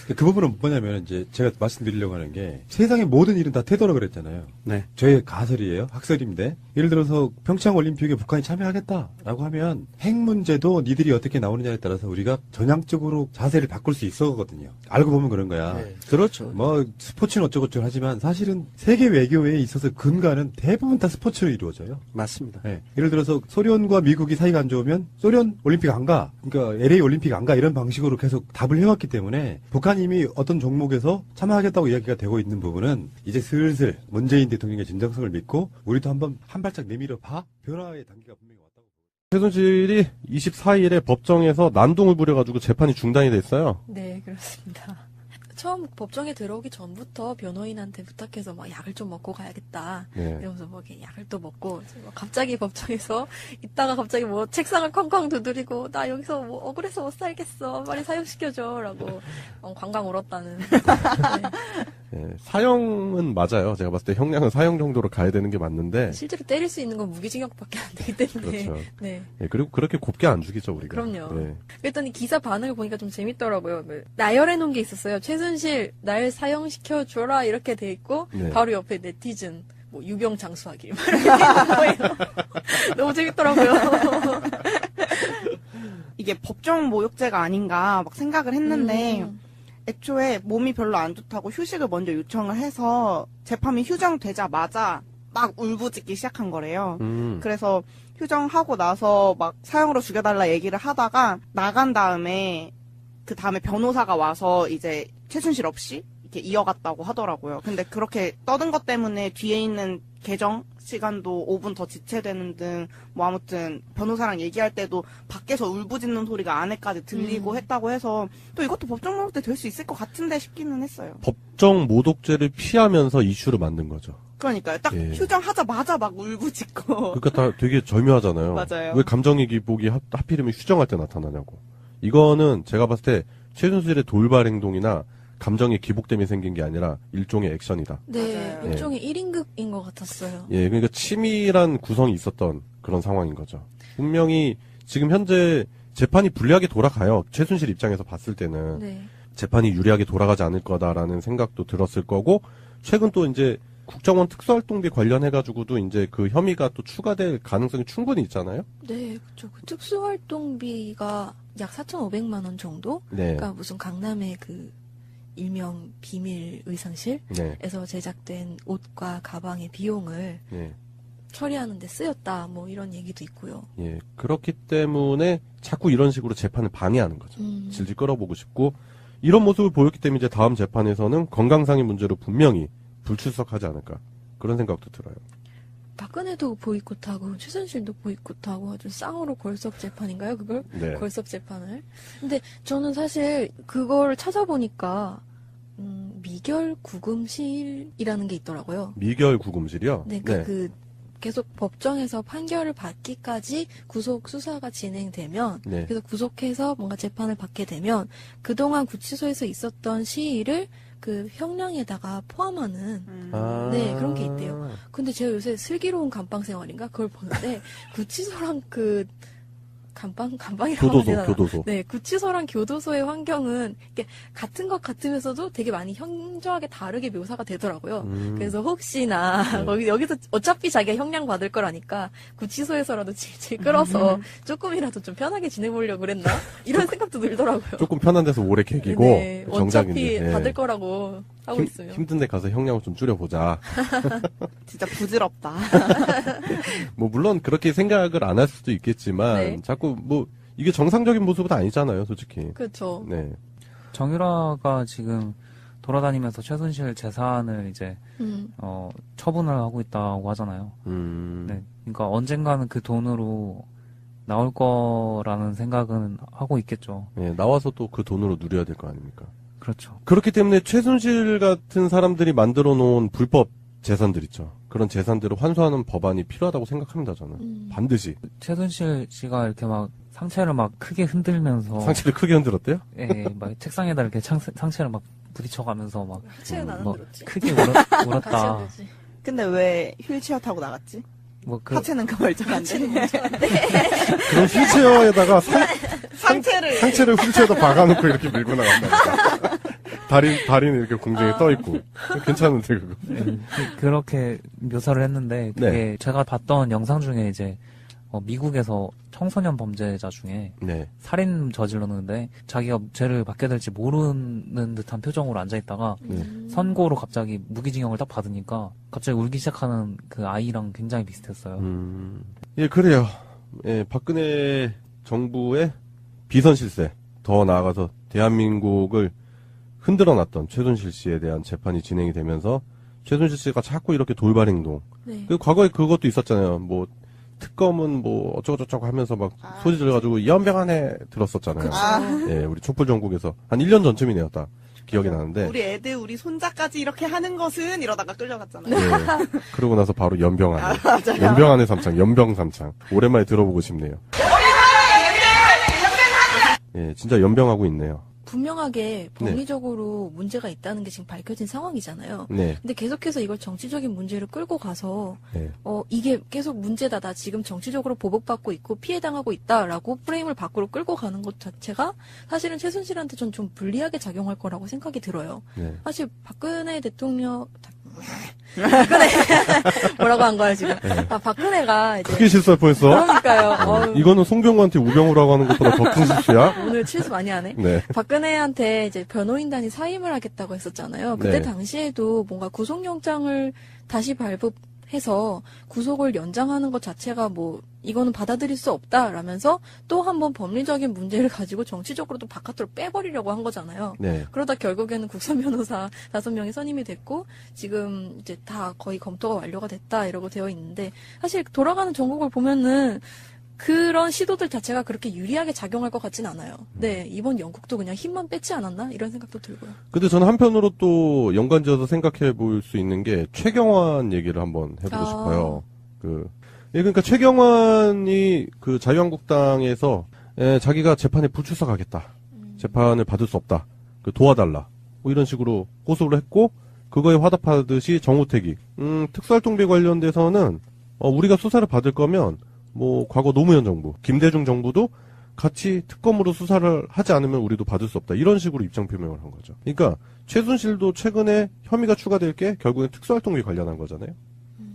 그 부분은 뭐냐면 이제 제가 말씀드리려고 하는 게 세상의 모든 일은 다 태도라 그랬잖아요. 네. 저의 가설이에요. 학설인데 예를 들어서 평창 올림픽에 북한이 참여하겠다라고 하면 핵 문제도 니들이 어떻게 나오느냐에 따라서 우리가 전향적으로 자세를 바꿀 수 있었거든요. 알고 보면 그런 거야. 네. 그렇죠. 뭐 스포츠는 어쩌고저쩌고 하지만 사실은 세계 외교에 있어서 근간은 대부분 다 스포츠로 이루어져요. 맞습니다. 네. 예를 들어서 소련과 미국이 사이가 안 좋으면 소련 올림픽 안 가. 그러니까 LA 올림픽 안 가. 이런 방식으로 계속 답을 해왔기 때문에 북한이 이미 어떤 종목에서 참여하겠다고 이야기가 되고 있는 부분은 이제 슬슬 문재인 대통령의 진정성을 믿고 우리도 한번 한 발짝 내밀어 봐. 변화의 단계가 분명히 왔다고. 최순실이 24일에 법정에서 난동을 부려가지고 재판이 중단이 됐어요. 네, 그렇습니다. 처음 법정에 들어오기 전부터 변호인한테 부탁해서 막 약을 좀 먹고 가야겠다. 네. 이러면서 뭐 이렇게 약을 또 먹고 뭐 갑자기 법정에서 있다가 갑자기 뭐 책상을 쾅쾅 두드리고 나 여기서 뭐 억울해서 못 살겠어. 빨리 사형시켜줘라고 광광 울었다는. 네. 예, 사형은 맞아요. 제가 봤을 때 형량은 사형 정도로 가야 되는 게 맞는데. 실제로 때릴 수 있는 건 무기징역밖에 안 되기 때문에. 그렇죠. 네. 예, 그리고 그렇게 곱게 안 죽이죠, 우리가. 그럼요. 예. 그랬더니 기사 반응을 보니까 좀 재밌더라고요. 나열해 놓은 게 있었어요. 최순실 날 사형시켜줘라 이렇게 돼 있고 네. 바로 옆에 네티즌 뭐 유병 장수하기 이렇게 돼 있는 거예요. 너무 재밌더라고요. 이게 법정 모욕죄가 아닌가 막 생각을 했는데 음. 애초에 몸이 별로 안 좋다고 휴식을 먼저 요청을 해서 재판이 휴정되자마자 막 울부짖기 시작한 거래요. 그래서 휴정하고 나서 막 사형으로 죽여달라 얘기를 하다가 나간 다음에 그 다음에 변호사가 와서 이제 최순실 없이 이렇게 이어갔다고 하더라고요. 근데 그렇게 떠든 것 때문에 뒤에 있는 개정 시간도 5분 더 지체되는 등 뭐 아무튼 변호사랑 얘기할 때도 밖에서 울부짖는 소리가 안에까지 들리고 했다고 해서 또 이것도 법정 모독죄 될 수 있을 것 같은데 싶기는 했어요. 법정 모독죄를 피하면서 이슈를 만든 거죠. 그러니까요. 딱 예. 휴정하자마자 막 울부짖고. 그러니까 다 되게 절묘하잖아요. 맞아요. 왜 감정의 기복이 하필이면 휴정할 때 나타나냐고. 이거는 제가 봤을 때 최순실의 돌발 행동이나 감정의 기복 때문에 생긴 게 아니라 일종의 액션이다. 네, 맞아요. 일종의 1인극인 것 같았어요. 예, 그러니까 치밀한 구성이 있었던 그런 상황인 거죠. 분명히 지금 현재 재판이 불리하게 돌아가요. 최순실 입장에서 봤을 때는 네. 재판이 유리하게 돌아가지 않을 거다라는 생각도 들었을 거고, 최근 또 이제 국정원 특수활동비 관련해가지고도 이제 그 혐의가 또 추가될 가능성이 충분히 있잖아요. 네, 그렇죠. 그 특수활동비가 약 4,500만 원 정도? 네. 그러니까 무슨 강남의 그 일명 비밀 의상실에서 네. 제작된 옷과 가방의 비용을 네. 처리하는 데 쓰였다. 뭐 이런 얘기도 있고요. 예. 그렇기 때문에 자꾸 이런 식으로 재판을 방해하는 거죠. 질질 끌어보고 싶고, 이런 모습을 보였기 때문에 이제 다음 재판에서는 건강상의 문제로 분명히 불출석하지 않을까. 그런 생각도 들어요. 박근혜도 보이콧하고 최순실도 보이콧하고 아주 쌍으로 걸석 재판인가요? 그걸? 네. 걸석 재판을. 근데 저는 사실 그걸 찾아보니까 미결 구금실이라는 게 있더라고요. 미결 구금실이요? 네, 그 계속 법정에서 판결을 받기까지 구속 수사가 진행되면 네. 그래서 구속해서 뭔가 재판을 받게 되면 그동안 구치소에서 있었던 시일을 그 형량에다가 포함하는 아. 네, 그런 게 있대요. 근데 제가 요새 슬기로운 감방 생활인가 그걸 보는데 구치소랑 그 감방이라고 하면 되나? 교도소. 네, 구치소랑 교도소의 환경은 이게 같은 것 같으면서도 되게 많이 현저하게 다르게 묘사가 되더라고요. 그래서 혹시나 네. 여기서 어차피 자기가 형량 받을 거라니까 구치소에서라도 질질 끌어서 조금이라도 좀 편하게 지내보려고 그랬나? 이런 생각도 들더라고요. 조금 편한 데서 오래 개기고, 네, 정작인데. 어차피 예. 받을 거라고. 하고 있어요. 힘든데 가서 형량을 좀 줄여보자. 진짜 부질없다. 뭐 물론 그렇게 생각을 안 할 수도 있겠지만 네. 자꾸 뭐 이게 정상적인 모습은 아니잖아요, 솔직히. 그렇죠. 네. 정유라가 지금 돌아다니면서 최순실 재산을 이제 처분을 하고 있다고 하잖아요. 네, 그러니까 언젠가는 그 돈으로 나올 거라는 생각은 하고 있겠죠. 네, 나와서 또 그 돈으로 누려야 될 거 아닙니까? 그렇죠. 그렇기 때문에 최순실 같은 사람들이 만들어 놓은 불법 재산들 있죠. 그런 재산들을 환수하는 법안이 필요하다고 생각합니다, 저는. 반드시. 최순실 씨가 이렇게 막 상체를 막 크게 흔들면서 상체를 크게 흔들었대요? 예, 막 책상에다 이렇게 상체를 막 부딪혀가면서 막 하체는 안 뭐 흔들었지. 크게 울었다. 하체는 근데 왜 휠체어 타고 나갔지? 뭐 하체는 그 멀쩡한데. 그럼 휠체어에다가 상체를 휠체어에다 박아놓고 이렇게 밀고 나간다. 다리는 이렇게 공중에 떠있고. 괜찮은데, 그거. 그렇게 묘사를 했는데 그게 네. 제가 봤던 영상 중에 이제 미국에서 청소년 범죄자 중에 네. 살인 저질렀는데 자기가 죄를 받게 될지 모르는 듯한 표정으로 앉아있다가 선고로 갑자기 무기징역을 딱 받으니까 갑자기 울기 시작하는 그 아이랑 굉장히 비슷했어요. 예, 그래요. 예, 박근혜 정부의 비선 실세, 더 나아가서 대한민국을 흔들어놨던 최순실 씨에 대한 재판이 진행이 되면서 최순실 씨가 자꾸 이렇게 돌발 행동. 네. 그 과거에 그것도 있었잖아요. 뭐 특검은 뭐 어쩌고저쩌고 하면서 막 소리 질러가지고 연병 안에 들었었잖아요. 예, 우리 촛불 전국에서 한 1년 전쯤이네요, 딱 기억이 나는데. 우리 애들, 우리 손자까지 이렇게 하는 것은 이러다가 끌려갔잖아요. 예, 그러고 나서 바로 연병 안에. 맞아요. 연병 안에 삼창, 연병 삼창. 오랜만에 들어보고 싶네요. 예, 진짜 연병하고 있네요. 분명하게 법리적으로 문제가 있다는 게 지금 밝혀진 상황이잖아요. 네. 근데 계속해서 이걸 정치적인 문제를 끌고 가서 네. 이게 계속 문제다. 나 지금 정치적으로 보복받고 있고 피해당하고 있다라고 프레임을 밖으로 끌고 가는 것 자체가 사실은 최순실한테 전 좀 불리하게 작용할 거라고 생각이 들어요. 네. 사실 박근혜 대통령 박근혜 뭐라고 한 거야 지금? 박근혜가 이제 크게 실수할 뻔했어. 그러니까요. 어휴, 이거는 송병구한테 우병우라고 하는 것보다 더 큰 실수야? 오늘 실수 많이 하네. 네. 박근혜한테 이제 변호인단이 사임을 하겠다고 했었잖아요. 그때 네. 당시에도 뭔가 구속영장을 다시 발부해서 구속을 연장하는 것 자체가 뭐 이거는 받아들일 수 없다라면서 또 한 번 법리적인 문제를 가지고 정치적으로도 바깥으로 빼버리려고 한 거잖아요. 네. 그러다 결국에는 국선 변호사 5명이 선임이 됐고 지금 이제 다 거의 검토가 완료가 됐다 이러고 되어 있는데 사실 돌아가는 전국을 보면은 그런 시도들 자체가 그렇게 유리하게 작용할 것 같진 않아요. 네, 이번 영국도 그냥 힘만 뺐지 않았나? 이런 생각도 들고요. 근데 저는 한편으로 또 연관지어서 생각해 볼 수 있는 게 최경환 얘기를 한번 해보고 싶어요. 그러니까 최경환이 그 자유한국당에서 자기가 재판에 불출석하겠다. 재판을 받을 수 없다. 도와달라. 뭐 이런 식으로 호소를 했고 그거에 화답하듯이 정우택이 특수활동비 관련돼서는 우리가 수사를 받을 거면 뭐 과거 노무현 정부, 김대중 정부도 같이 특검으로 수사를 하지 않으면 우리도 받을 수 없다. 이런 식으로 입장 표명을 한 거죠. 그러니까 최순실도 최근에 혐의가 추가될 게 결국엔 특수활동비 관련한 거잖아요.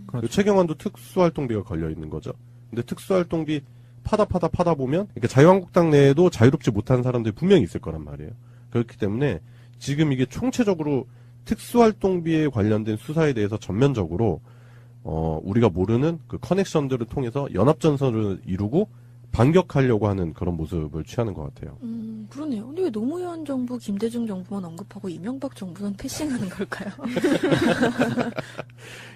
그렇죠. 최경환도 특수활동비가 걸려 있는 거죠. 근데 특수활동비 파다 보면 그러니까 자유한국당 내에도 자유롭지 못한 사람들이 분명히 있을 거란 말이에요. 그렇기 때문에 지금 이게 총체적으로 특수활동비에 관련된 수사에 대해서 전면적으로 우리가 모르는 그 커넥션들을 통해서 연합전선을 이루고 반격하려고 하는 그런 모습을 취하는 것 같아요. 그러네요. 근데 왜 노무현 정부, 김대중 정부만 언급하고 이명박 정부는 패싱하는 걸까요?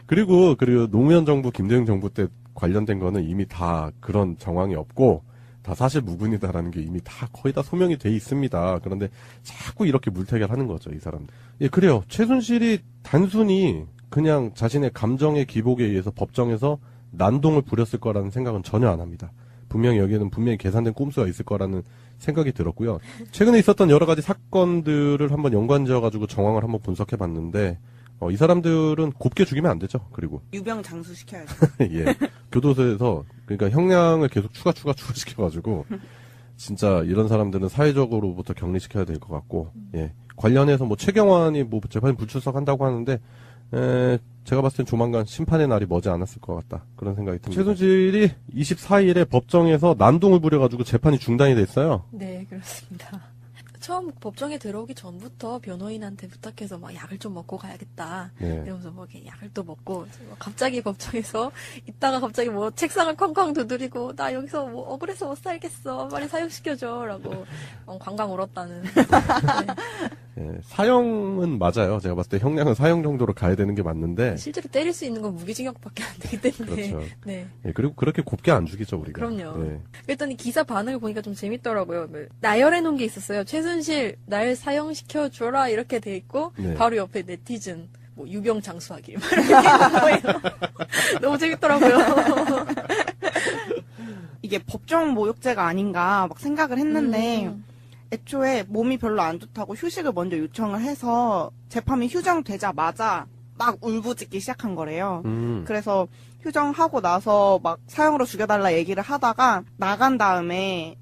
그리고 노무현 정부, 김대중 정부 때 관련된 거는 이미 다 그런 정황이 없고 다 사실 무근이다라는 게 이미 다 거의 다 소명이 돼 있습니다. 그런데 자꾸 이렇게 물타기를 하는 거죠, 이 사람들. 예, 그래요. 최순실이 단순히 그냥 자신의 감정의 기복에 의해서 법정에서 난동을 부렸을 거라는 생각은 전혀 안 합니다. 분명히 여기에는 분명히 계산된 꼼수가 있을 거라는 생각이 들었고요. 최근에 있었던 여러 가지 사건들을 한번 연관지어가지고 정황을 한번 분석해 봤는데, 이 사람들은 곱게 죽이면 안 되죠. 그리고. 유병 장수시켜야죠. 예. 교도소에서, 그러니까 형량을 계속 추가시켜가지고, 진짜 이런 사람들은 사회적으로부터 격리시켜야 될 것 같고, 예. 관련해서 뭐 최경환이 뭐 재판에 불출석한다고 하는데, 제가 봤을 땐 조만간 심판의 날이 머지 않았을 것 같다. 그런 생각이 듭니다. 최순실이 24일에 법정에서 난동을 부려가지고 재판이 중단이 됐어요. 네, 그렇습니다. 처음 법정에 들어오기 전부터 변호인한테 부탁해서 막 약을 좀 먹고 가야겠다. 네. 이러면서 뭐 이렇게 약을 또 먹고 갑자기 법정에서 있다가 갑자기 뭐 책상을 쾅쾅 두드리고 나 여기서 뭐 억울해서 못 살겠어. 빨리 사형시켜줘라고 관광 울었다는. 네. 예, 사형은 맞아요. 제가 봤을 때 형량은 사형 정도로 가야 되는 게 맞는데. 실제로 때릴 수 있는 건 무기징역밖에 안 되기 때문에. 그렇죠. 네. 예, 그리고 그렇게 곱게 안 죽이죠, 우리가. 그럼요. 네. 그랬더니 기사 반응을 보니까 좀 재밌더라고요. 나열해 놓은 게 있었어요. 최순실 날 사형시켜 줘라 이렇게 돼 있고 네. 바로 옆에 네티즌 뭐 유병 장수하길 막 이렇게 돼 있는 거예요. 너무 재밌더라고요. 이게 법정 모욕죄가 아닌가 막 생각을 했는데 애초에 몸이 별로 안 좋다고 휴식을 먼저 요청을 해서 재판이 휴정되자마자 막 울부짖기 시작한 거래요. 그래서 휴정하고 나서 막 사형으로 죽여달라 얘기를 하다가 나간 다음에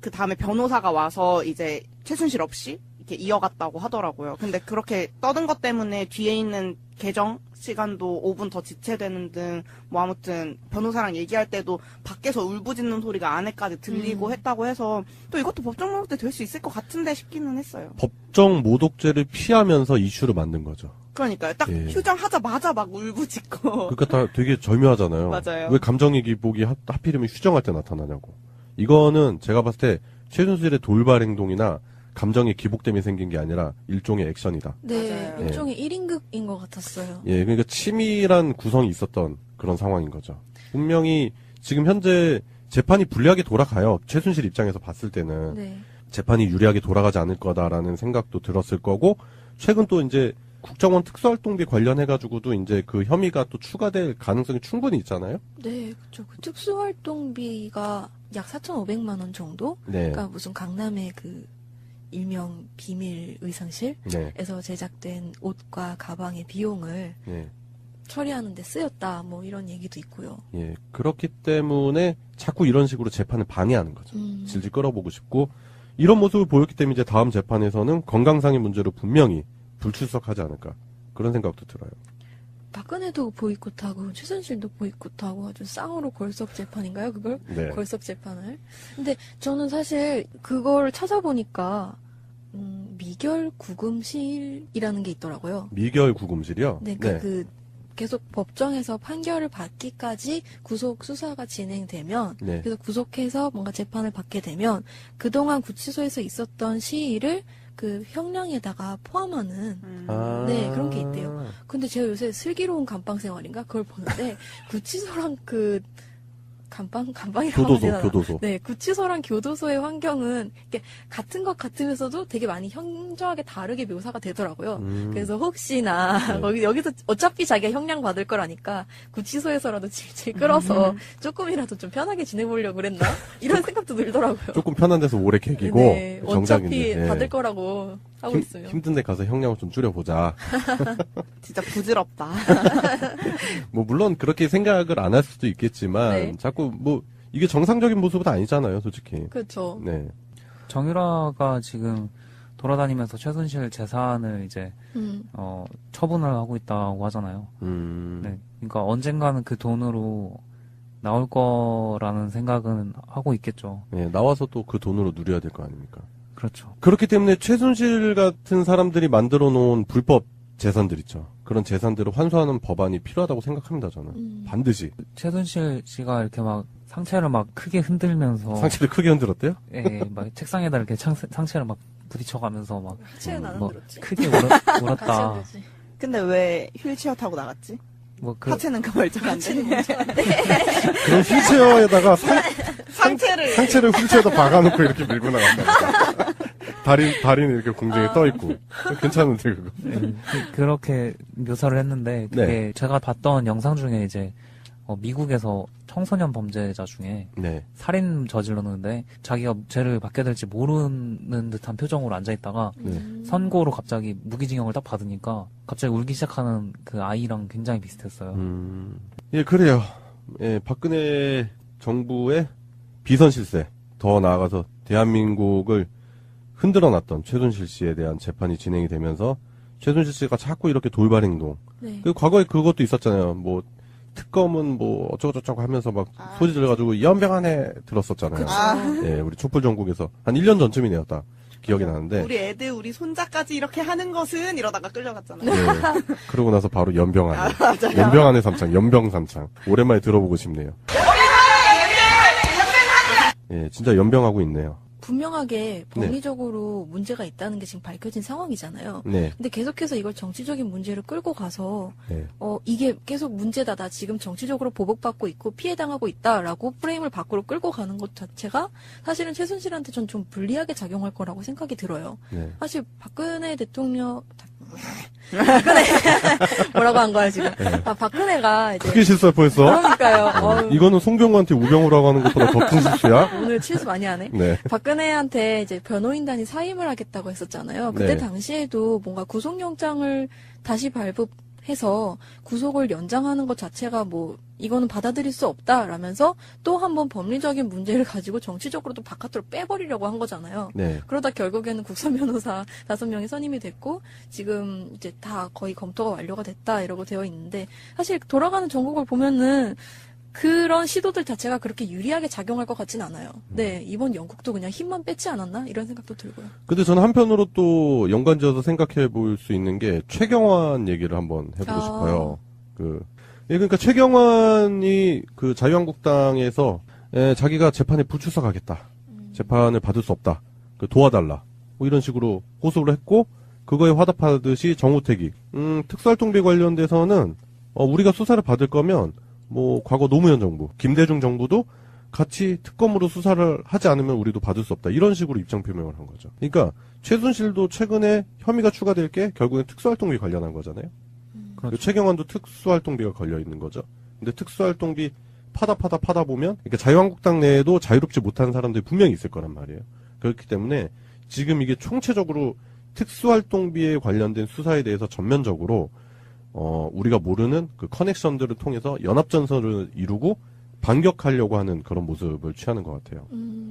그 다음에 변호사가 와서 이제 최순실 없이 이렇게 이어갔다고 하더라고요. 근데 그렇게 떠든 것 때문에 뒤에 있는 개정 시간도 5분 더 지체되는 등 뭐 아무튼 변호사랑 얘기할 때도 밖에서 울부짖는 소리가 안에까지 들리고 했다고 해서 또 이것도 법정 모독죄 될 수 있을 것 같은데 싶기는 했어요. 법정 모독죄를 피하면서 이슈를 만든 거죠. 그러니까요. 딱 예. 휴정하자마자 막 울부짖고. 그러니까 다 되게 절묘하잖아요. 맞아요. 왜 감정의 기복이 하필이면 휴정할 때 나타나냐고. 이거는 제가 봤을 때 최순실의 돌발 행동이나 감정의 기복 때문에 생긴 게 아니라 일종의 액션이다. 네, 맞아요. 일종의 1인극인 것 같았어요. 예, 그러니까 치밀한 구성이 있었던 그런 상황인 거죠. 분명히 지금 현재 재판이 불리하게 돌아가요. 최순실 입장에서 봤을 때는 네. 재판이 유리하게 돌아가지 않을 거다라는 생각도 들었을 거고, 최근 또 이제 국정원 특수활동비 관련해가지고도 이제 그 혐의가 또 추가될 가능성이 충분히 있잖아요. 네, 그렇죠. 그 특수활동비가 약 4,500만 원 정도? 네. 그러니까 무슨 강남의 그 일명 비밀 의상실에서 네. 제작된 옷과 가방의 비용을 네. 처리하는 데 쓰였다. 뭐 이런 얘기도 있고요. 예. 그렇기 때문에 자꾸 이런 식으로 재판을 방해하는 거죠. 질질 끌어보고 싶고, 이런 모습을 보였기 때문에 이제 다음 재판에서는 건강상의 문제로 분명히 불출석하지 않을까. 그런 생각도 들어요. 박근혜도 보이콧하고 최순실도 보이콧하고 아주 쌍으로 걸석 재판인가요? 그걸? 네. 걸석 재판을. 근데 저는 사실 그걸 찾아보니까 미결 구금실이라는 게 있더라고요. 미결 구금실이요? 네, 그 계속 법정에서 판결을 받기까지 구속 수사가 진행되면 네. 그래서 구속해서 뭔가 재판을 받게 되면 그동안 구치소에서 있었던 시일을 그 형량에다가 포함하는 아. 네, 그런 게 있대요. 근데 제가 요새 슬기로운 감방 생활인가 그걸 보는데 구치소랑 그 감방이라고 교도소, 해야 되나? 교도소. 네, 구치소랑 교도소의 환경은 이렇게 같은 것 같으면서도 되게 많이 현저하게 다르게 묘사가 되더라고요. 그래서 혹시나 네. 여기서 어차피 자기가 형량 받을 거라니까 구치소에서라도 질질 끌어서 조금이라도 좀 편하게 지내보려고 그랬나? 이런 생각도 들더라고요. 조금 편한 데서 오래 개기고, 네, 정작인데. 어차피 네. 받을 거라고 하고 있으면. 힘든 데 가서 형량을 좀 줄여보자. 진짜 부질없다. 뭐, 물론 그렇게 생각을 안 할 수도 있겠지만, 네. 자꾸 뭐, 이게 정상적인 모습은 아니잖아요, 솔직히. 그렇죠. 네. 정유라가 지금 돌아다니면서 최순실 재산을 이제 처분을 하고 있다고 하잖아요. 네, 그러니까 언젠가는 그 돈으로 나올 거라는 생각은 하고 있겠죠. 네, 나와서 또 그 돈으로 누려야 될 거 아닙니까? 그렇죠. 그렇기 때문에 최순실 같은 사람들이 만들어 놓은 불법 재산들 있죠. 그런 재산들을 환수하는 법안이 필요하다고 생각합니다, 저는. 반드시. 최순실 씨가 이렇게 막 상체를 막 크게 흔들면서 상체를 크게 흔들었대요? 예, 막 책상에다 이렇게 상체를 막 부딪혀가면서 막 하체는 안 뭐 흔들었지. 크게 울었다. 같이 흔들지. 근데 왜 휠체어 타고 나갔지? 뭐 그 하체는 그 멀쩡한데. 그럼 휠체어에다가 상체를 휠체어에다 박아놓고 이렇게 밀고 나간다. 다리는 이렇게 공중에 떠있고. 괜찮은데, 그거. 그렇게 묘사를 했는데 그게 네. 제가 봤던 영상 중에 이제 미국에서 청소년 범죄자 중에 네. 살인 저질렀는데 자기가 죄를 받게 될지 모르는 듯한 표정으로 앉아있다가 네. 선고로 갑자기 무기징역을 딱 받으니까 갑자기 울기 시작하는 그 아이랑 굉장히 비슷했어요. 예, 그래요. 예, 박근혜 정부의 비선 실세, 더 나아가서 대한민국을 흔들어 놨던 최순실 씨에 대한 재판이 진행이 되면서 최순실 씨가 자꾸 이렇게 돌발 행동. 네. 그 과거에 그것도 있었잖아요. 뭐 특검은 뭐 어쩌고저쩌고 하면서 막 소리 질러가지고 연병 안에 들었었잖아요. 아. 예, 우리 촛불 전국에서 한 1년 전쯤이네요, 딱. 기억이 나는데. 우리 애들, 우리 손자까지 이렇게 하는 것은 이러다가 끌려갔잖아요. 네. 그러고 나서 바로 연병 안에. 맞아요. 연병 안에 삼창, 연병 삼창. 오랜만에 들어보고 싶네요. 예, 진짜 연병하고 있네요. 분명하게 법리적으로 문제가 있다는 게 지금 밝혀진 상황이잖아요. 네. 근데 계속해서 이걸 정치적인 문제로 끌고 가서 네. 이게 계속 문제다. 나 지금 정치적으로 보복받고 있고 피해당하고 있다라고 프레임을 밖으로 끌고 가는 것 자체가 사실은 최순실한테 전 좀 불리하게 작용할 거라고 생각이 들어요. 네. 사실 박근혜 대통령 박근혜 뭐라고 한 거야 지금? 네. 박근혜가 이제 크게 실수할 뻔했어. 그러니까요. 어휴, 이거는 송병구한테 우병우라고 하는 것보다 더 큰 실수야? 오늘 실수 많이 하네. 네. 박근혜한테 이제 변호인단이 사임을 하겠다고 했었잖아요. 그때 네. 당시에도 뭔가 구속영장을 다시 발부해서 구속을 연장하는 것 자체가 뭐 이거는 받아들일 수 없다라면서 또 한 번 법리적인 문제를 가지고 정치적으로 또 바깥으로 빼버리려고 한 거잖아요. 네. 그러다 결국에는 국선 변호사 5명이 선임이 됐고 지금 이제 다 거의 검토가 완료가 됐다 이러고 되어 있는데 사실 돌아가는 전국을 보면은 그런 시도들 자체가 그렇게 유리하게 작용할 것 같진 않아요. 네, 이번 영국도 그냥 힘만 뺐지 않았나? 이런 생각도 들고요. 근데 저는 한편으로 또 연관지어서 생각해 볼 수 있는 게 최경환 얘기를 한번 해보고 싶어요. 그러니까 최경환이 그 자유한국당에서 자기가 재판에 불출석하겠다. 재판을 받을 수 없다. 도와달라. 뭐 이런 식으로 호소를 했고 그거에 화답하듯이 정우택이 특수활동비 관련돼서는 우리가 수사를 받을 거면 뭐 과거 노무현 정부, 김대중 정부도 같이 특검으로 수사를 하지 않으면 우리도 받을 수 없다. 이런 식으로 입장 표명을 한 거죠. 그러니까 최순실도 최근에 혐의가 추가될 게 결국엔 특수활동비 관련한 거잖아요. 그렇죠. 최경환도 특수활동비가 걸려 있는 거죠. 근데 특수활동비 파다 보면 그러니까 자유한국당 내에도 자유롭지 못한 사람들이 분명히 있을 거란 말이에요. 그렇기 때문에 지금 이게 총체적으로 특수활동비에 관련된 수사에 대해서 전면적으로 우리가 모르는 그 커넥션들을 통해서 연합전선을 이루고 반격하려고 하는 그런 모습을 취하는 것 같아요.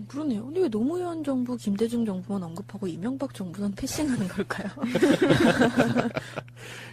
그러네요. 근데 왜 노무현 정부, 김대중 정부만 언급하고 이명박 정부는 패싱하는 걸까요?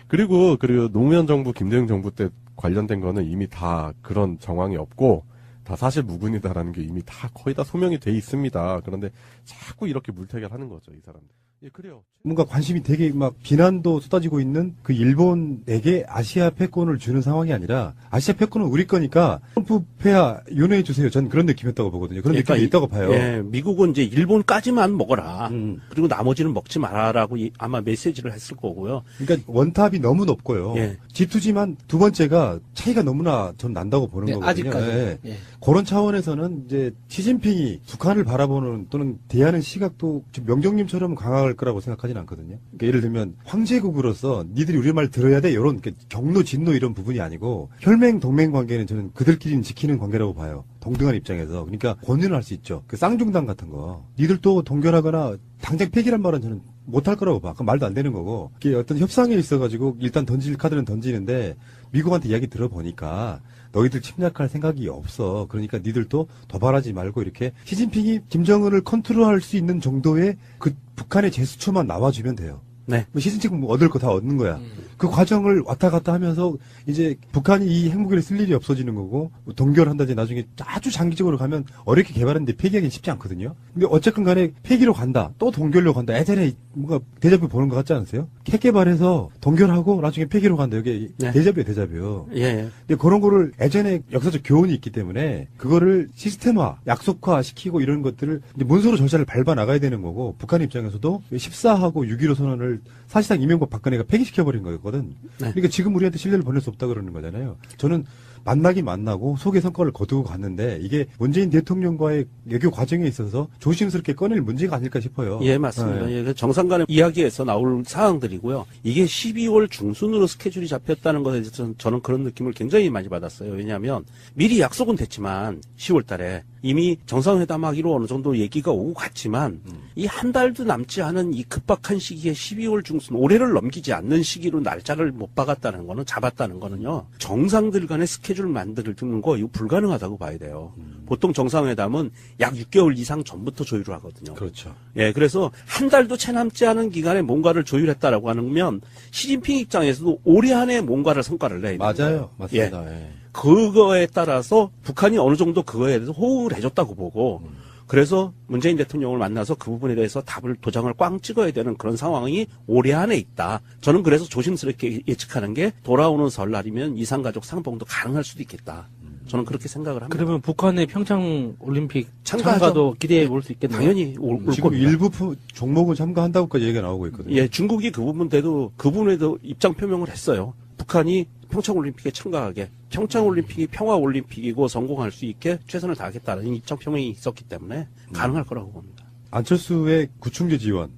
그리고 노무현 정부, 김대중 정부 때 관련된 거는 이미 다 그런 정황이 없고 다 사실 무근이다라는 게 이미 다 거의 다 소명이 돼 있습니다. 그런데 자꾸 이렇게 물타기하는 거죠, 이 사람들. 예, 그래요. 뭔가 관심이 되게 막 비난도 쏟아지고 있는 그 일본에게 아시아 패권을 주는 상황이 아니라 아시아 패권은 우리 거니까 트럼프 폐하 윤회해 주세요. 전 그런 느낌이었다고 보거든요. 그런 그러니까 느낌이 있다고 봐요. 예, 미국은 이제 일본까지만 먹어라. 음. 그리고 나머지는 먹지 마라라고 아마 메시지를 했을 거고요. 그러니까 원탑이 너무 높고요. 예. G2G만 두 번째가 차이가 너무나 전 난다고 보는 네, 거거든요. 아직까지. 예. 예. 그런 차원에서는 이제 시진핑이 북한을 바라보는 또는 대하는 시각도 지금 명정님처럼 강할 거라고 생각하지는 않거든요. 그러니까 예를 들면 황제국으로서 니들이 우리 말 들어야 돼 이런 경로 진노 이런 부분이 아니고 혈맹 동맹 관계는 저는 그들끼리는 지키는 관계라고 봐요. 동등한 입장에서. 그러니까 권유를 할 수 있죠. 그 쌍중당 같은 거. 니들도 동결하거나 당장 폐기란 말은 저는 못할 거라고 봐. 그럼 말도 안 되는 거고. 이게 어떤 협상에 있어가지고 일단 던질 카드는 던지는데 미국한테 이야기 들어보니까 너희들 침략할 생각이 없어. 그러니까 니들도 도발하지 말고 이렇게 시진핑이 김정은을 컨트롤할 수 있는 정도의 그 북한의 제스처만 나와주면 돼요. 네. 뭐 시진핑 뭐 얻을 거 다 얻는 거야. 그 과정을 왔다 갔다 하면서 이제 북한이 이 핵무기를 쓸 일이 없어지는 거고 뭐 동결한다든지 나중에 아주 장기적으로 가면 어렵게 개발했는데 폐기하기는 쉽지 않거든요. 근데 어쨌든 간에 폐기로 간다. 또 동결로 간다. 예전에 뭔가 데자뷰 보는 것 같지 않으세요? 핵 개발해서 동결하고 나중에 폐기로 간다. 이게 네. 데자뷰야 데자뷰. 예. 근데 그런 거를 예전에 역사적 교훈이 있기 때문에 그거를 시스템화, 약속화 시키고 이런 것들을 이제 문서로 절차를 밟아 나가야 되는 거고 북한 입장에서도 14하고 6.15 선언을 사실상 이명박 박근혜가 폐기시켜버린 거였거든. 네. 그러니까 지금 우리한테 신뢰를 보낼 수 없다 그러는 거잖아요. 저는 만나긴 만나고 속의 성과를 거두고 갔는데 이게 문재인 대통령과의 외교 과정에 있어서 조심스럽게 꺼낼 문제가 아닐까 싶어요. 예, 맞습니다. 네. 예, 정상 간의 이야기에서 나올 사항들이고요. 이게 12월 중순으로 스케줄이 잡혔다는 것에 대해서 저는 그런 느낌을 굉장히 많이 받았어요. 왜냐하면 미리 약속은 됐지만 10월 달에 이미 정상회담하기로 어느 정도 얘기가 오고 갔지만 이 한 달도 남지 않은 이 급박한 시기에 12월 중순 올해를 넘기지 않는 시기로 날짜를 못 박았다는 거는 잡았다는 거는요. 정상들 간의 스케줄 만드는 거 이거 불가능하다고 봐야 돼요. 보통 정상회담은 약 6개월 이상 전부터 조율을 하거든요. 그렇죠. 예, 그래서 한 달도 채 남지 않은 기간에 뭔가를 조율했다라고 하면 시진핑 입장에서도 올해 안에 뭔가를 성과를 내야 돼요. 맞아요. 맞습니다. 예. 그거에 따라서 북한이 어느 정도 그거에 대해서 호응을 해줬다고 보고 그래서 문재인 대통령을 만나서 그 부분에 대해서 답을 도장을 꽝 찍어야 되는 그런 상황이 올해 안에 있다. 저는 그래서 조심스럽게 예측하는 게 돌아오는 설날이면 이산가족 상봉도 가능할 수도 있겠다. 저는 그렇게 생각을 합니다. 그러면 북한의 평창 올림픽 참가하죠. 참가도 기대해 볼 수 있겠네요. 당연히 올 지금 겁니다. 일부 종목은 참가한다고까지 얘기가 나오고 있거든요. 예, 중국이 그 부분에도 입장 표명을 했어요. 북한이 평창올림픽에 참가하게, 평창올림픽이 평화올림픽이고 성공할 수 있게 최선을 다하겠다는 입장 표명이 있었기 때문에 가능할 거라고 봅니다. 안철수의 구충제 지원.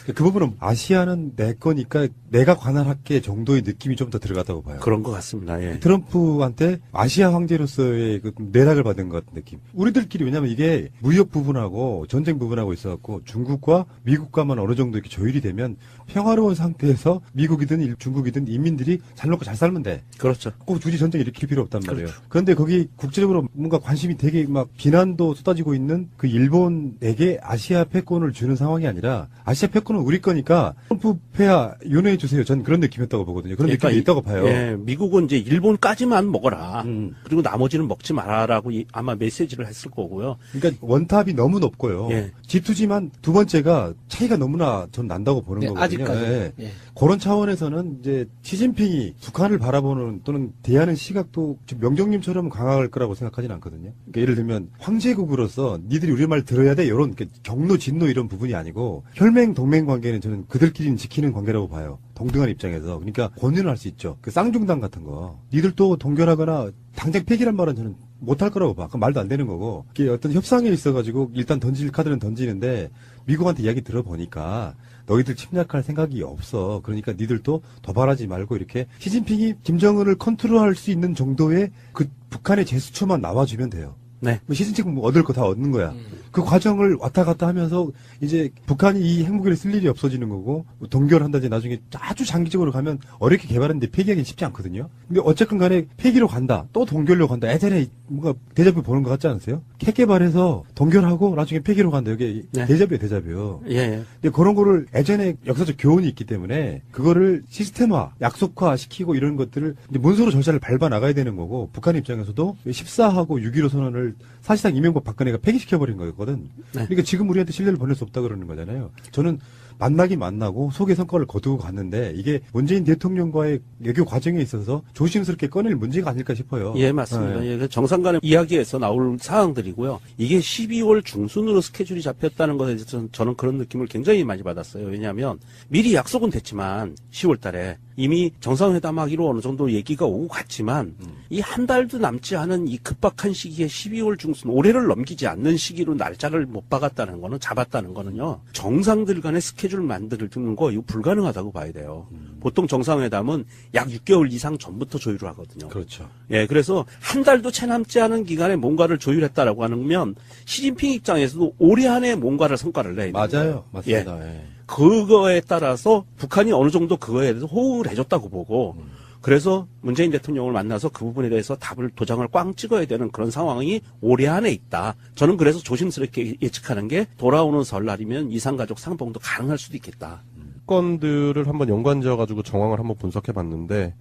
그 부분은 아시아는 내 거니까 내가 관할할게 정도의 느낌이 좀 더 들어갔다고 봐요. 그런 것 같습니다. 예. 트럼프한테 아시아 황제로서의 그 내락을 받은 것 같은 느낌. 우리들끼리 왜냐면 이게 무역 부분하고 전쟁 부분하고 있어갖고 중국과 미국과만 어느 정도 이렇게 조율이 되면 평화로운 상태에서 미국이든 중국이든 인민들이 잘 먹고 잘 살면 돼. 그렇죠. 꼭 굳이 전쟁 일으킬 필요 없단 말이에요. 그런데 거기 국제적으로 뭔가 관심이 되게 막 비난도 쏟아지고 있는 그 일본에게 아시아 패권을 주는 상황이 아니라 아시아 패권은 우리 거니까 트럼프 폐하 윤회해 주세요. 전 그런 느낌이었다고 보거든요. 그런 그러니까 느낌이 있다고 봐요. 예, 미국은 이제 일본까지만 먹어라. 그리고 나머지는 먹지 마라라고 아마 메시지를 했을 거고요. 그러니까 원탑이 너무 높고요. 예. G2G만 두 번째가 차이가 너무나 전 난다고 보는 네, 거거든요. 아직까지. 예. 예. 그런 차원에서는 이제 시진핑이 북한을 바라보는 또는 대하는 시각도 지금 명정님처럼 강할 거라고 생각하지는 않거든요. 그러니까 예를 들면 황제국으로서 니들이 우리 말 들어야 돼 이런 경로 진노 이런 부분이 아니고 혈맹 동맹 관계는 저는 그들끼리는 지키는 관계라고 봐요. 동등한 입장에서. 그러니까 권유를 할 수 있죠. 그 쌍중당 같은 거. 니들도 동결하거나 당장 폐기란 말은 저는 못할 거라고 봐. 그 말도 안 되는 거고. 이게 어떤 협상에 있어가지고 일단 던질 카드는 던지는데 미국한테 이야기 들어보니까 너희들 침략할 생각이 없어. 그러니까 니들도 도발하지 말고 이렇게 시진핑이 김정은을 컨트롤할 수 있는 정도의 그 북한의 제스처만 나와주면 돼요. 네. 시진핑 뭐 얻을 거 다 얻는 거야. 그 과정을 왔다 갔다 하면서 이제 북한이 이 핵무기를 쓸 일이 없어지는 거고 뭐 동결한다든지 나중에 아주 장기적으로 가면 어렵게 개발했는데 폐기하기는 쉽지 않거든요. 근데 어쨌건 간에 폐기로 간다. 또 동결로 간다. 예전에 뭔가 데자뷰 보는 것 같지 않으세요? 핵 개발해서 동결하고 나중에 폐기로 간다. 이게 네. 데자뷰야 데자뷰. 예. 근데 그런 거를 예전에 역사적 교훈이 있기 때문에 그거를 시스템화, 약속화 시키고 이런 것들을 이제 문서로 절차를 밟아 나가야 되는 거고 북한 입장에서도 14하고 6.15 선언을 사실상 이명박 박근혜가 폐기시켜버린 거였거든. 네. 그러니까 지금 우리한테 신뢰를 보낼 수 없다 그러는 거잖아요. 저는 만나긴 만나고 속의 성과를 거두고 갔는데 이게 문재인 대통령과의 외교 과정에 있어서 조심스럽게 꺼낼 문제가 아닐까 싶어요. 예, 맞습니다. 네. 예, 정상 간의 이야기에서 나올 사항들이고요. 이게 12월 중순으로 스케줄이 잡혔다는 것에 대해서 저는 그런 느낌을 굉장히 많이 받았어요. 왜냐하면 미리 약속은 됐지만 10월 달에 이미 정상회담하기로 어느 정도 얘기가 오고 갔지만 이 한 달도 남지 않은 이 급박한 시기에 12월 중순 올해를 넘기지 않는 시기로 날짜를 못 박았다는 거는 잡았다는 거는요. 정상들 간의 스케줄 만드는 거 이거 불가능하다고 봐야 돼요. 보통 정상회담은 약 6개월 이상 전부터 조율을 하거든요. 그렇죠. 예, 그래서 한 달도 채 남지 않은 기간에 뭔가를 조율했다라고 하면 시진핑 입장에서도 올해 안에 뭔가를 성과를 내야 돼요. 맞아요. 맞습니다. 예. 그거에 따라서 북한이 어느 정도 그거에 대해서 호응을 해줬다고 보고 그래서 문재인 대통령을 만나서 그 부분에 대해서 답을 도장을 꽝 찍어야 되는 그런 상황이 올해 안에 있다. 저는 그래서 조심스럽게 예측하는 게 돌아오는 설날이면 이산가족 상봉도 가능할 수도 있겠다. 건들을 한번 연관지어가지고 정황을 한번 분석해봤는데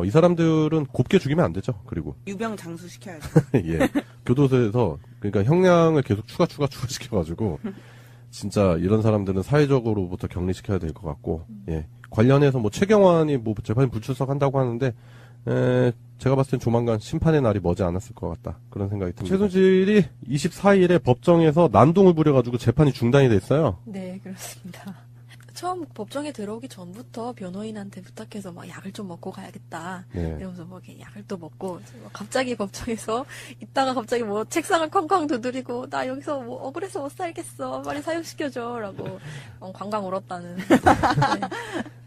이 사람들은 곱게 죽이면 안 되죠. 그리고 유병 장수 시켜야죠. 예, 교도소에서 그러니까 형량을 계속 추가시켜가지고 진짜 이런 사람들은 사회적으로부터 격리시켜야 될 것 같고 예. 관련해서 뭐 최경환이 뭐 재판 불출석한다고 하는데 제가 봤을 땐 조만간 심판의 날이 머지 않았을 것 같다 그런 생각이 듭니다. 최순실이 24일에 법정에서 난동을 부려가지고 재판이 중단이 됐어요. 네, 그렇습니다. 처음 법정에 들어오기 전부터 변호인한테 부탁해서 막 약을 좀 먹고 가야겠다. 네. 이러면서 뭐 이렇게 약을 또 먹고 갑자기 법정에서 있다가 갑자기 뭐 책상을 쾅쾅 두드리고 나 여기서 뭐 억울해서 못 살겠어. 빨리 사형시켜줘라고 관광 울었다는. 네.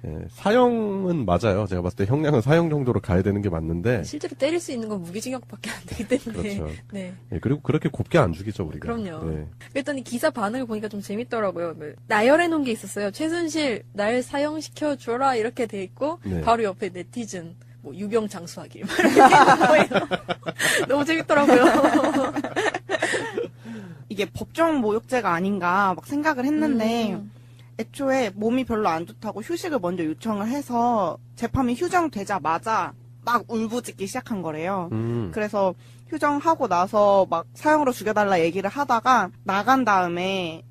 예, 사형은 맞아요. 제가 봤을 때 형량은 사형 정도로 가야 되는 게 맞는데 실제로 때릴 수 있는 건 무기징역밖에 안 되기 때문에. 그렇죠. 네. 예, 그리고 그렇게 곱게 안 죽이죠 우리가. 그럼요. 예. 그랬더니 기사 반응을 보니까 좀 재밌더라고요. 나열해 놓은 게 있었어요. 최순실 날 사형시켜 줘라 이렇게 돼 있고 네. 바로 옆에 네티즌 뭐 유병 장수하기 이렇게 돼 있는 거예요. 너무 재밌더라고요. 이게 법정 모욕죄가 아닌가 막 생각을 했는데 애초에 몸이 별로 안 좋다고 휴식을 먼저 요청을 해서 재판이 휴정되자마자 막 울부짖기 시작한 거래요. 그래서 휴정하고 나서 막 사형으로 죽여달라 얘기를 하다가 나간 다음에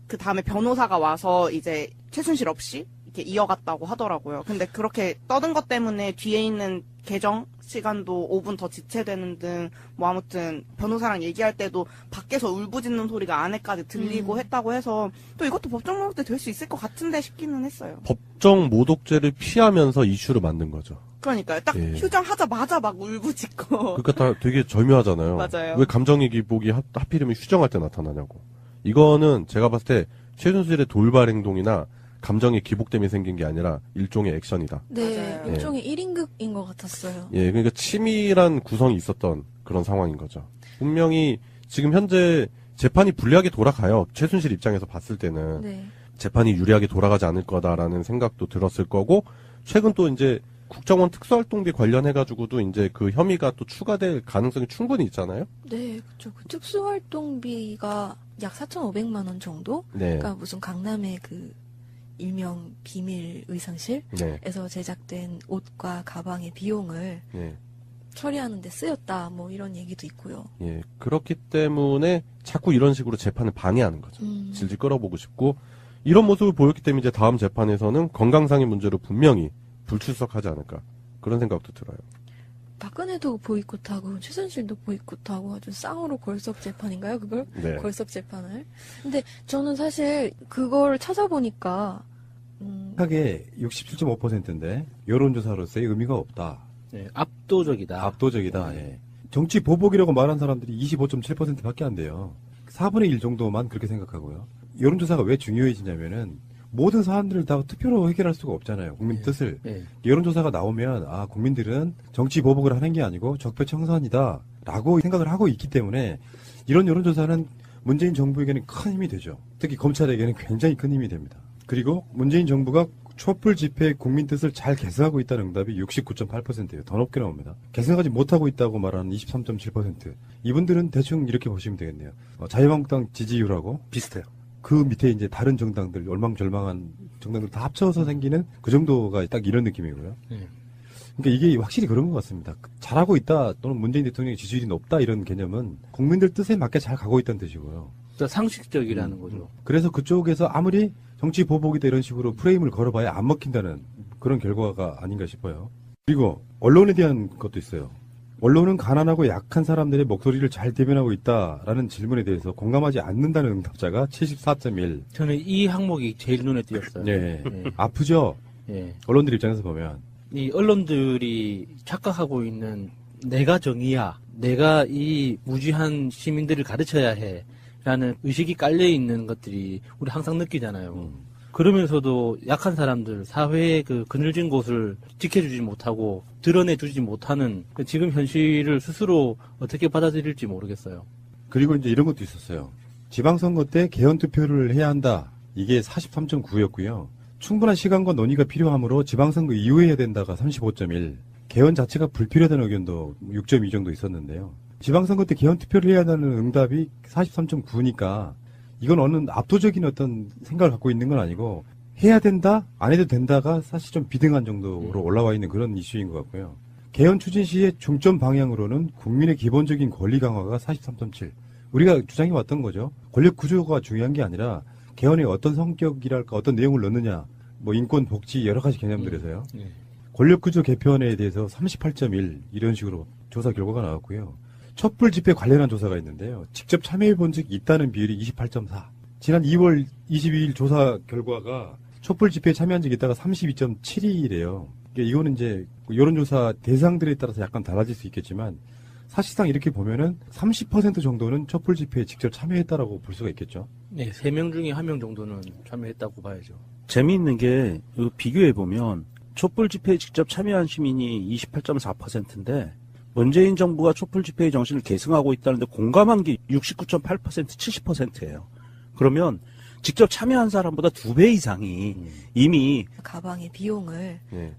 그 다음에 변호사가 와서 이제 최순실 없이 이렇게 이어갔다고 하더라고요. 근데 그렇게 떠든 것 때문에 뒤에 있는 개정 시간도 5분 더 지체되는 등 뭐 아무튼 변호사랑 얘기할 때도 밖에서 울부짖는 소리가 안에까지 들리고 했다고 해서 또 이것도 법정 모독죄 될 수 있을 것 같은데 싶기는 했어요. 법정 모독죄를 피하면서 이슈를 만든 거죠. 그러니까요. 딱 예. 휴정하자마자 막 울부짖고. 그러니까 다 되게 절묘하잖아요. 맞아요. 왜 감정의 기복이 하필이면 휴정할 때 나타나냐고. 이거는 제가 봤을 때 최순실의 돌발 행동이나 감정의 기복 때문에 생긴 게 아니라 일종의 액션이다. 네, 맞아요. 일종의 1인극인 것 같았어요. 예, 그러니까 치밀한 구성이 있었던 그런 상황인 거죠. 분명히 지금 현재 재판이 불리하게 돌아가요. 최순실 입장에서 봤을 때는 네. 재판이 유리하게 돌아가지 않을 거다라는 생각도 들었을 거고, 최근 또 이제 국정원 특수활동비 관련해가지고도 이제 그 혐의가 또 추가될 가능성이 충분히 있잖아요. 네, 그렇죠. 그 특수활동비가 약 4,500만 원 정도? 네. 그러니까 무슨 강남의 그 일명 비밀 의상실에서 네. 제작된 옷과 가방의 비용을 네. 처리하는 데 쓰였다. 뭐 이런 얘기도 있고요. 예. 그렇기 때문에 자꾸 이런 식으로 재판을 방해하는 거죠. 질질 끌어보고 싶고, 이런 모습을 보였기 때문에 이제 다음 재판에서는 건강상의 문제로 분명히 불출석하지 않을까. 그런 생각도 들어요. 박근혜도 보이콧하고 최순실도 보이콧하고 아주 쌍으로 골석 재판인가요? 그걸? 네. 골석 재판을. 근데 저는 사실 그걸 찾아보니까 하게 67.5%인데 여론조사로서의 의미가 없다. 네, 압도적이다. 압도적이다. 예. 정치 보복이라고 말한 사람들이 25.7%밖에 안 돼요. 4분의 1 정도만 그렇게 생각하고요. 여론조사가 왜 중요해지냐면은 모든 사안들을 다 투표로 해결할 수가 없잖아요. 국민 뜻을. 네. 여론조사가 나오면 아 국민들은 정치 보복을 하는 게 아니고 적폐청산이다 라고 생각을 하고 있기 때문에 이런 여론조사는 문재인 정부에게는 큰 힘이 되죠. 특히 검찰에게는 굉장히 큰 힘이 됩니다. 그리고 문재인 정부가 촛불 집회 국민 뜻을 잘 계승하고 있다는 응답이 69.8%예요. 더 높게 나옵니다. 계승하지 못하고 있다고 말하는 23.7%. 이분들은 대충 이렇게 보시면 되겠네요. 자유한국당 지지율하고 비슷해요. 그 밑에 이제 다른 정당들, 얼망절망한 정당들 다 합쳐서 생기는 그 정도가 딱 이런 느낌이고요. 그러니까 이게 확실히 그런 것 같습니다. 잘하고 있다 또는 문재인 대통령의 지지율이 높다 이런 개념은 국민들 뜻에 맞게 잘 가고 있다는 뜻이고요. 그러니까 상식적이라는 거죠. 그래서 그쪽에서 아무리 정치 보복이다 이런 식으로 프레임을 걸어봐야 안 먹힌다는 그런 결과가 아닌가 싶어요. 그리고 언론에 대한 것도 있어요. 언론은 가난하고 약한 사람들의 목소리를 잘 대변하고 있다라는 질문에 대해서 공감하지 않는다는 응답자가 74.1. 저는 이 항목이 제일 눈에 띄었어요. 네. 네. 아프죠? 예. 언론들 입장에서 보면. 이 언론들이 착각하고 있는 내가 정의야, 내가 이 무지한 시민들을 가르쳐야 해 라는 의식이 깔려 있는 것들이 우리 항상 느끼잖아요. 그러면서도 약한 사람들, 사회의 그 그늘진 곳을 지켜주지 못하고 드러내주지 못하는 지금 현실을 스스로 어떻게 받아들일지 모르겠어요. 그리고 이제 이런 것도 있었어요. 지방선거 때 개헌 투표를 해야 한다. 이게 43.9였고요. 충분한 시간과 논의가 필요하므로 지방선거 이후에 해야 된다가 35.1. 개헌 자체가 불필요하다는 의견도 6.2 정도 있었는데요. 지방선거 때 개헌 투표를 해야 한다는 응답이 43.9니까 이건 어느 압도적인 어떤 생각을 갖고 있는 건 아니고 해야 된다, 안 해도 된다가 사실 좀 비등한 정도로 올라와 있는 그런 이슈인 것 같고요. 개헌 추진 시의 중점 방향으로는 국민의 기본적인 권리 강화가 43.7. 우리가 주장해왔던 거죠. 권력 구조가 중요한 게 아니라 개헌에 어떤 성격이랄까 어떤 내용을 넣느냐, 뭐 인권, 복지 여러 가지 개념들에서요. 권력 구조 개편에 대해서 38.1 이런 식으로 조사 결과가 나왔고요. 촛불 집회 관련한 조사가 있는데요. 직접 참여해 본 적이 있다는 비율이 28.4. 지난 2월 22일 조사 결과가 촛불 집회에 참여한 적이 있다가 32.7이래요. 이거는 이제 여론조사 대상들에 따라서 약간 달라질 수 있겠지만 사실상 이렇게 보면은 30% 정도는 촛불 집회에 직접 참여했다라고 볼 수가 있겠죠. 네, 3명 중에 1명 정도는 참여했다고 봐야죠. 재미있는 게 비교해보면 촛불 집회에 직접 참여한 시민이 28.4%인데 문재인 정부가 촛불 집회의 정신을 계승하고 있다는데 공감한 게 69.8%, 70%예요. 그러면 직접 참여한 사람보다 2배 이상이 이미 가방의 비용을 예.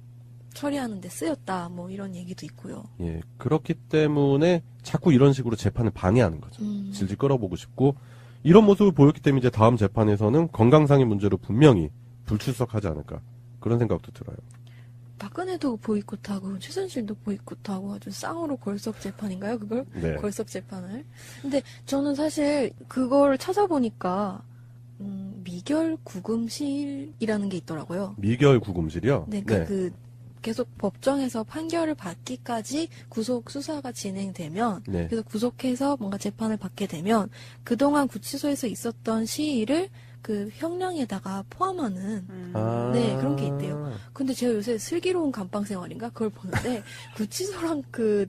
처리하는 데 쓰였다. 뭐 이런 얘기도 있고요. 예. 그렇기 때문에 자꾸 이런 식으로 재판을 방해하는 거죠. 질질 끌어보고 싶고, 이런 모습을 보였기 때문에 이제 다음 재판에서는 건강상의 문제로 분명히 불출석하지 않을까. 그런 생각도 들어요. 박근혜도 보이콧하고 최순실도 보이콧하고 아주 쌍으로 골석 재판인가요? 그걸? 네. 골석 재판을. 근데 저는 사실 그걸 찾아보니까 미결 구금실이라는 게 있더라고요. 미결 구금실이요? 네, 그 계속 법정에서 판결을 받기까지 구속 수사가 진행되면 네. 그래서 구속해서 뭔가 재판을 받게 되면 그동안 구치소에서 있었던 시일을 그 형량에다가 포함하는 네, 그런 게 있대요. 근데 제가 요새 슬기로운 감방 생활인가 그걸 보는데 구치소랑 그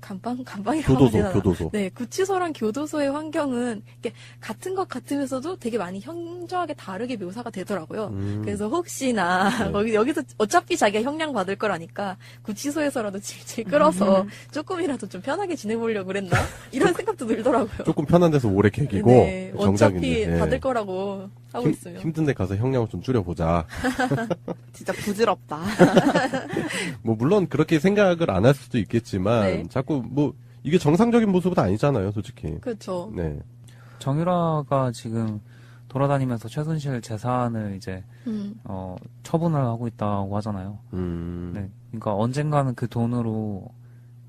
감방이라고 하면 교도소. 네, 구치소랑 교도소의 환경은 이렇게 같은 것 같으면서도 되게 많이 현저하게 다르게 묘사가 되더라고요. 그래서 혹시나 여기서 어차피 자기가 형량 받을 거라니까 구치소에서라도 질질 끌어서 조금이라도 좀 편하게 지내보려고 그랬나? 이런 생각도 들더라고요. 조금 편한 데서 오래 개기고 네, 정작인데. 어차피 받을 거라고 하고 있어요. 힘든 데 가서 형량을 좀 줄여보자. 진짜 부질없다. 뭐 물론 그렇게 생각을 안 할 수도 있겠지만 네. 자꾸 뭐 이게 정상적인 모습은 아니잖아요, 솔직히. 그렇죠. 네. 정유라가 지금 돌아다니면서 최순실 재산을 이제 처분을 하고 있다고 하잖아요. 네. 그러니까 언젠가는 그 돈으로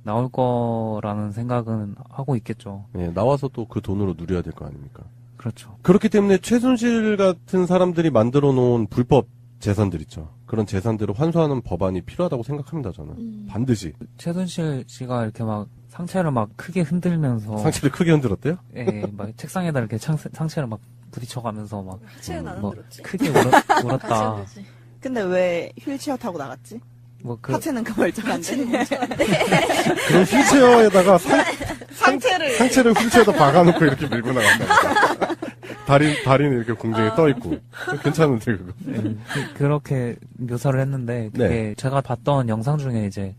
나올 거라는 생각은 하고 있겠죠. 네, 나와서 또 그 돈으로 누려야 될 거 아닙니까? 그렇죠. 그렇기 때문에 최순실 같은 사람들이 만들어 놓은 불법 재산들 있죠. 그런 재산들을 환수하는 법안이 필요하다고 생각합니다, 저는. 반드시. 최순실 씨가 이렇게 막 상체를 막 크게 흔들면서 상체를 크게 흔들었대요? 예, 막 책상에다 이렇게 상체를 막 부딪혀가면서 막 하체는 안 뭐 흔들었지. 크게 울었다. 하체는 근데 왜 휠체어 타고 나갔지? 뭐 하체는 그 멀쩡한데. 그럼 휠체어에다가 상체를 휠체어에다 박아놓고 이렇게 밀고 나간다. 다리는 이렇게 공중에 떠있고. 괜찮은데, 그거. 그렇게 묘사를 했는데 그게 제가 봤던 영상 중에 이제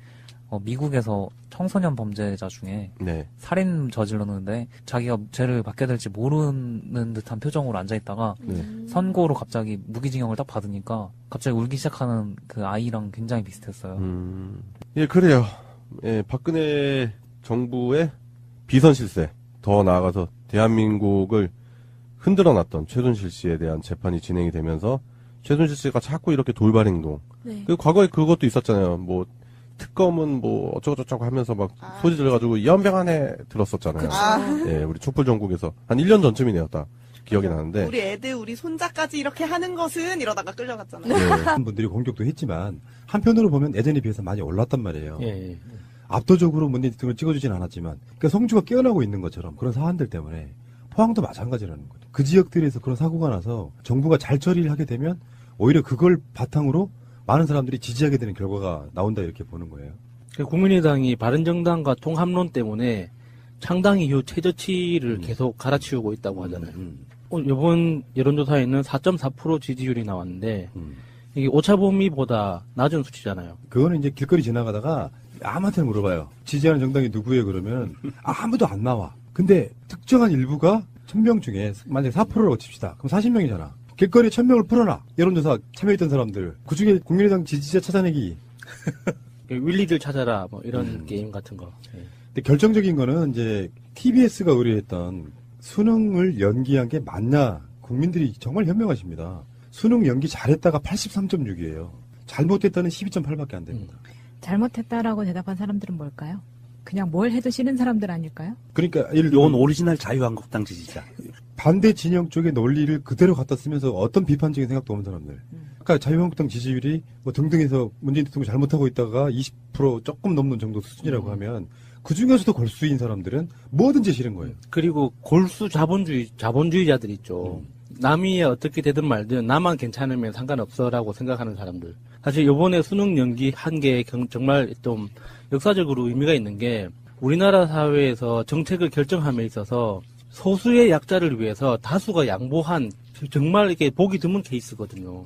미국에서 청소년 범죄자 중에 네. 살인 저질렀는데 자기가 죄를 받게 될지 모르는 듯한 표정으로 앉아있다가 선고로 갑자기 무기징역을 딱 받으니까 갑자기 울기 시작하는 그 아이랑 굉장히 비슷했어요. 예, 그래요. 예, 박근혜 정부의 비선 실세, 더 나아가서 대한민국을 흔들어놨던 최순실 씨에 대한 재판이 진행이 되면서 최순실 씨가 자꾸 이렇게 돌발 행동. 네. 그 과거에 그것도 있었잖아요. 뭐 특검은 뭐 어쩌고저쩌고 하면서 막 소리 질러가지고 연병 안에 들었었잖아요. 예, 우리 촛불 전국에서 한 1년 전쯤이네요, 딱 기억이 나는데. 우리 애들, 우리 손자까지 이렇게 하는 것은 이러다가 끌려갔잖아요. 네. 많은 분들이 공격도 했지만 한편으로 보면 예전에 비해서 많이 올랐단 말이에요. 예. 압도적으로 문재인 대통령을 찍어주진 않았지만 그러니까 성주가 깨어나고 있는 것처럼 그런 사안들 때문에 포항도 마찬가지라는 거죠. 그 지역들에서 그런 사고가 나서 정부가 잘 처리를 하게 되면 오히려 그걸 바탕으로 많은 사람들이 지지하게 되는 결과가 나온다 이렇게 보는 거예요. 국민의당이 바른정당과 통합론 때문에 창당 이후 최저치를 계속 갈아치우고 있다고 하잖아요. 이번 여론조사에는 4.4% 지지율이 나왔는데 이게 오차범위보다 낮은 수치잖아요. 그거는 이제 길거리 지나가다가 아무한테나 물어봐요. 지지하는 정당이 누구예요? 그러면 아무도 안 나와. 근데 특정한 일부가 1000명 중에 만약에 4%라고 칩시다. 그럼 40명이잖아. 길거리에 1000명을 풀어놔. 여론조사 참여했던 사람들. 그중에 국민의당 지지자 찾아내기. 윌리들 찾아라 뭐 이런 게임 같은 거. 예. 근데 결정적인 거는 이제 TBS가 의뢰했던 수능을 연기한 게 맞냐. 국민들이 정말 현명하십니다. 수능 연기 잘했다가 83.6이에요. 잘못했다는 12.8밖에 안 됩니다. 잘못했다라고 대답한 사람들은 뭘까요? 그냥 뭘 해도 싫은 사람들 아닐까요? 그러니까 예를 이건 들면 오리지널 자유한국당 지지자. 반대 진영 쪽의 논리를 그대로 갖다 쓰면서 어떤 비판적인 생각도 없는 사람들. 그러니까 자유한국당 지지율이 뭐 등등해서 문재인 대통령이 잘못하고 있다가 20% 조금 넘는 정도 수준이라고 하면 그 중에서도 골수인 사람들은 뭐든지 싫은 거예요. 그리고 골수 자본주의자들 있죠. 남이 어떻게 되든 말든 나만 괜찮으면 상관없어라고 생각하는 사람들. 사실 이번에 수능 연기한 게 정말 좀 역사적으로 의미가 있는 게 우리나라 사회에서 정책을 결정함에 있어서 소수의 약자를 위해서 다수가 양보한 정말 이렇게 보기 드문 케이스거든요.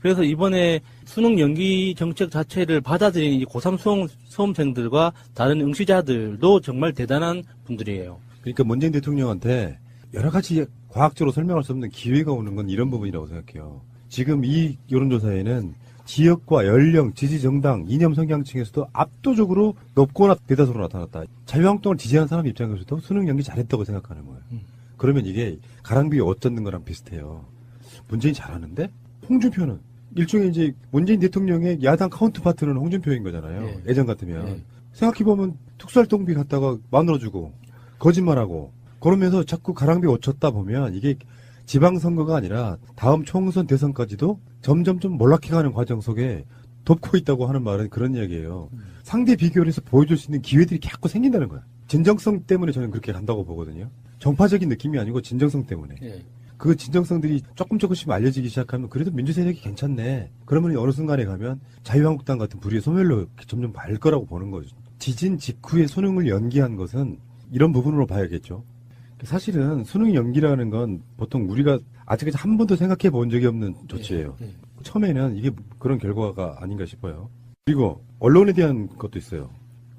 그래서 이번에 수능 연기 정책 자체를 받아들인 이 고3 수험생들과 다른 응시자들도 정말 대단한 분들이에요. 그러니까 문재인 대통령한테 여러 가지 과학적으로 설명할 수 없는 기회가 오는 건 이런 부분이라고 생각해요. 지금 이 여론조사에는 지역과 연령, 지지 정당, 이념 성향층에서도 압도적으로 높거나 대다수로 나타났다. 자유한국당을 지지하는 사람 입장에서도 수능 연기 잘했다고 생각하는 거예요. 그러면 이게 가랑비에 옷 젖는 거랑 비슷해요. 문재인 잘하는데 홍준표는 일종의 이제 문재인 대통령의 야당 카운트파트는 홍준표인 거잖아요. 네. 예전 같으면. 네. 생각해보면 특수활동비 갖다가 만들어주고 거짓말하고 그러면서 자꾸 가랑비 오쳤다 보면 이게 지방선거가 아니라 다음 총선 대선까지도 점점 좀 몰락해가는 과정 속에 돕고 있다고 하는 말은 그런 이야기예요. 상대 비교를 해서 보여줄 수 있는 기회들이 자꾸 생긴다는 거야. 진정성 때문에 저는 그렇게 간다고 보거든요. 정파적인 느낌이 아니고 진정성 때문에. 예. 그 진정성들이 조금씩 알려지기 시작하면 그래도 민주세력이 괜찮네. 그러면 어느 순간에 가면 자유한국당 같은 불의의 소멸로 점점 갈 거라고 보는 거죠. 지진 직후에 수능을 연기한 것은 이런 부분으로 봐야겠죠. 사실은 수능 연기라는 건 보통 우리가 아직까지 한 번도 생각해 본 적이 없는 조치예요. 예. 처음에는 이게 그런 결과가 아닌가 싶어요. 그리고 언론에 대한 것도 있어요.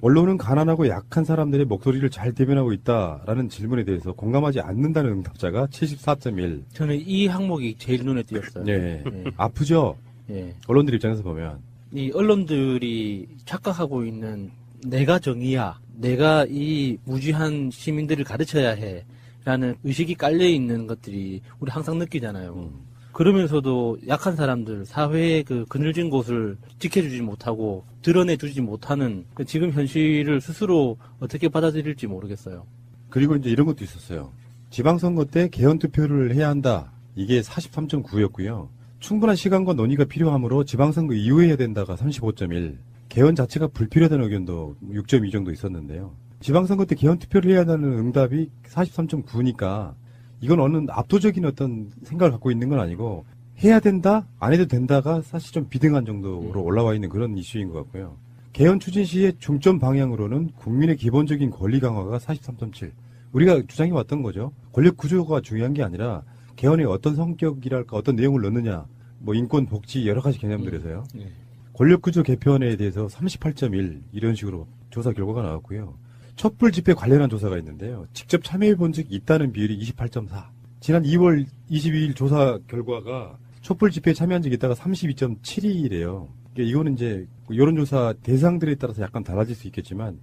언론은 가난하고 약한 사람들의 목소리를 잘 대변하고 있다라는 질문에 대해서 공감하지 않는다는 응답자가 74.1. 저는 이 항목이 제일 눈에 띄었어요. 네. 예. 아프죠? 예. 언론들 입장에서 보면. 이 언론들이 착각하고 있는 내가 정의야, 내가 이 무지한 시민들을 가르쳐야 해 라는 의식이 깔려 있는 것들이 우리 항상 느끼잖아요. 그러면서도 약한 사람들, 사회의 그 그늘진 곳을 지켜주지 못하고 드러내주지 못하는 지금 현실을 스스로 어떻게 받아들일지 모르겠어요. 그리고 이제 이런 것도 있었어요. 지방선거 때 개헌 투표를 해야 한다. 이게 43.9였고요. 충분한 시간과 논의가 필요하므로 지방선거 이후에 해야 된다가 35.1. 개헌 자체가 불필요하다는 의견도 6.2 정도 있었는데요. 지방선거 때 개헌 투표를 해야 한다는 응답이 43.9니까 이건 어느 압도적인 어떤 생각을 갖고 있는 건 아니고 해야 된다, 안 해도 된다가 사실 좀 비등한 정도로 올라와 있는 그런 이슈인 것 같고요. 개헌 추진 시의 중점 방향으로는 국민의 기본적인 권리 강화가 43.7. 우리가 주장해왔던 거죠. 권력 구조가 중요한 게 아니라 개헌의 어떤 성격이랄까 어떤 내용을 넣느냐, 뭐 인권, 복지 여러 가지 개념들에서요. 예. 권력구조 개편에 대해서 38.1 이런 식으로 조사 결과가 나왔고요. 촛불 집회 관련한 조사가 있는데요. 직접 참여해 본 적이 있다는 비율이 28.4. 지난 2월 22일 조사 결과가 촛불 집회에 참여한 적이 있다가 32.7이래요. 이거는 이제 여론조사 대상들에 따라서 약간 달라질 수 있겠지만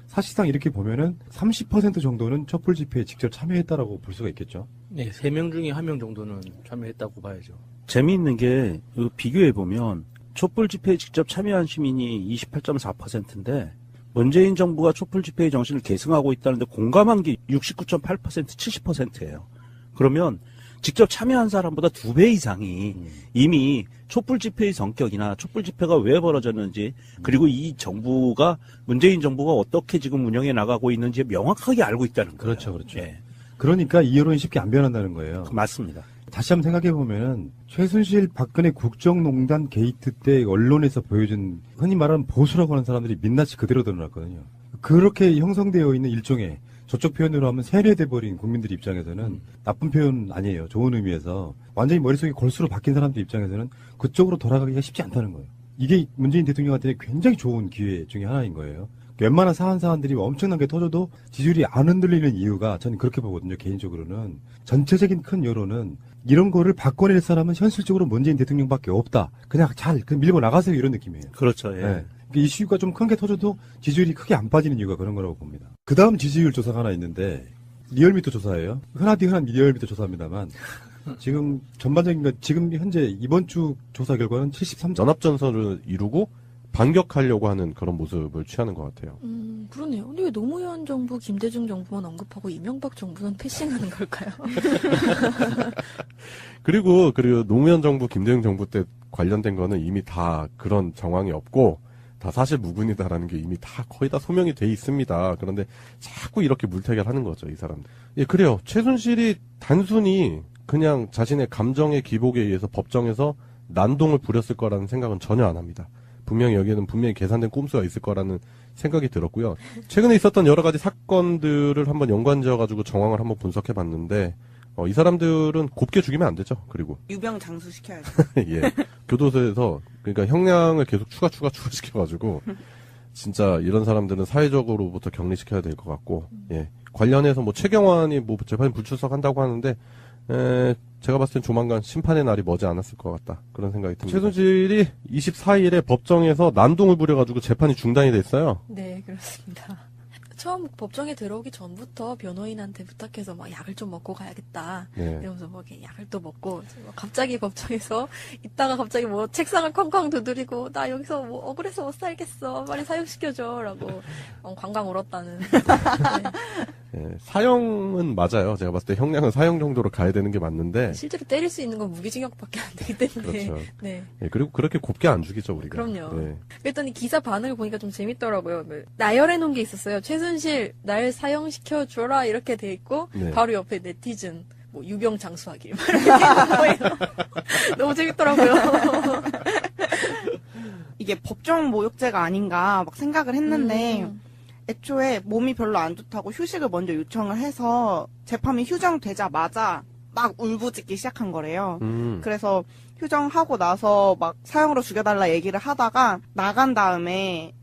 사실상 이렇게 보면은 30% 정도는 촛불 집회에 직접 참여했다라고 볼 수가 있겠죠. 네, 3명 중에 1명 정도는 참여했다고 봐야죠. 재미있는 게 비교해 보면 촛불 집회에 직접 참여한 시민이 28.4%인데 문재인 정부가 촛불 집회의 정신을 계승하고 있다는데 공감한 게 69.8%, 70%예요. 그러면 직접 참여한 사람보다 2배 이상이 이미 촛불 집회의 성격이나 촛불 집회가 왜 벌어졌는지 그리고 이 정부가 문재인 정부가 어떻게 지금 운영해 나가고 있는지 명확하게 알고 있다는 거예요. 그렇죠, 그렇죠. 예, 그러니까 이 여론이 쉽게 안 변한다는 거예요. 맞습니다. 다시 한번 생각해 보면은 최순실 박근혜 국정농단 게이트 때 언론에서 보여준 흔히 말하는 보수라고 하는 사람들이 민낯이 그대로 드러났거든요. 그렇게 형성되어 있는 일종의 저쪽 표현으로 하면 세뇌돼 버린 국민들 입장에서는 나쁜 표현 아니에요. 좋은 의미에서 완전히 머릿속이 골수로 바뀐 사람들 입장에서는 그쪽으로 돌아가기가 쉽지 않다는 거예요. 이게 문재인 대통령한테 굉장히 좋은 기회 중에 하나인 거예요. 웬만한 사안들이 엄청나게 터져도 지지율이 안 흔들리는 이유가 저는 그렇게 보거든요. 개인적으로는 전체적인 큰 여론은 이런 거를 바꿔낼 사람은 현실적으로 문재인 대통령밖에 없다. 그냥 잘 밀고 나가세요 이런 느낌이에요. 그렇죠. 예. 네. 이슈가 좀 큰 게 터져도 지지율이 크게 안 빠지는 이유가 그런 거라고 봅니다. 그 다음 지지율 조사가 하나 있는데 리얼미터 조사예요. 흔한 리얼미터 조사입니다만 지금 전반적인 지금 현재 이번 주 조사 결과는 73. 연합전선을 이루고 반격하려고 하는 그런 모습을 취하는 것 같아요. 그러네요. 근데 왜 노무현 정부, 김대중 정부만 언급하고 이명박 정부는 패싱하는 걸까요? 그리고 노무현 정부, 김대중 정부 때 관련된 거는 이미 다 그런 정황이 없고 다 사실 무근이다라는 게 이미 다 거의 다 소명이 돼 있습니다. 그런데 자꾸 이렇게 물타기를 거죠, 이 사람들. 예, 그래요. 최순실이 단순히 그냥 자신의 감정의 기복에 의해서 법정에서 난동을 부렸을 거라는 생각은 전혀 안 합니다. 분명히 여기에는 분명히 계산된 꼼수가 있을 거라는 생각이 들었고요. 최근에 있었던 여러 가지 사건들을 한번 연관지어가지고 정황을 한번 분석해 봤는데, 이 사람들은 곱게 죽이면 안 되죠, 그리고. 유병 장수시켜야죠. 예. 교도소에서, 그러니까 형량을 계속 추가시켜가지고, 진짜 이런 사람들은 사회적으로부터 격리시켜야 될 것 같고, 예. 관련해서 뭐 최경환이 뭐 재판 불출석한다고 하는데, 제가 봤을 땐 조만간 심판의 날이 머지 않았을 것 같다. 그런 생각이 듭니다. 최순실이 24일에 법정에서 난동을 부려가지고 재판이 중단이 됐어요. 네, 그렇습니다. 처음 법정에 들어오기 전부터 변호인한테 부탁해서 막 약을 좀 먹고 가야겠다. 네. 이러면서 뭐 이렇게 약을 또 먹고 갑자기 법정에서 있다가 갑자기 뭐 책상을 쾅쾅 두드리고 나 여기서 뭐 억울해서 못 살겠어. 빨리 사형시켜줘라고 관광 울었다는. 네. 예, 사형은 맞아요. 제가 봤을 때 형량은 사형 정도로 가야 되는 게 맞는데. 실제로 때릴 수 있는 건 무기징역밖에 안 되기 때문에. 그렇죠. 네. 예, 그리고 그렇게 곱게 안 죽이죠, 우리가. 그럼요. 네. 그랬더니 기사 반응을 보니까 좀 재밌더라고요. 나열해 놓은 게 있었어요. 최순실 날 사형시켜줘라 이렇게 돼 있고 네. 바로 옆에 네티즌 뭐 유병 장수하길 이렇게 돼 있는 거예요. 너무 재밌더라고요. 이게 법정 모욕죄가 아닌가 막 생각을 했는데 애초에 몸이 별로 안 좋다고 휴식을 먼저 요청을 해서 재판이 휴정되자마자 막 울부짖기 시작한 거래요. 그래서 휴정하고 나서 막 사형으로 죽여달라 얘기를 하다가 나간 다음에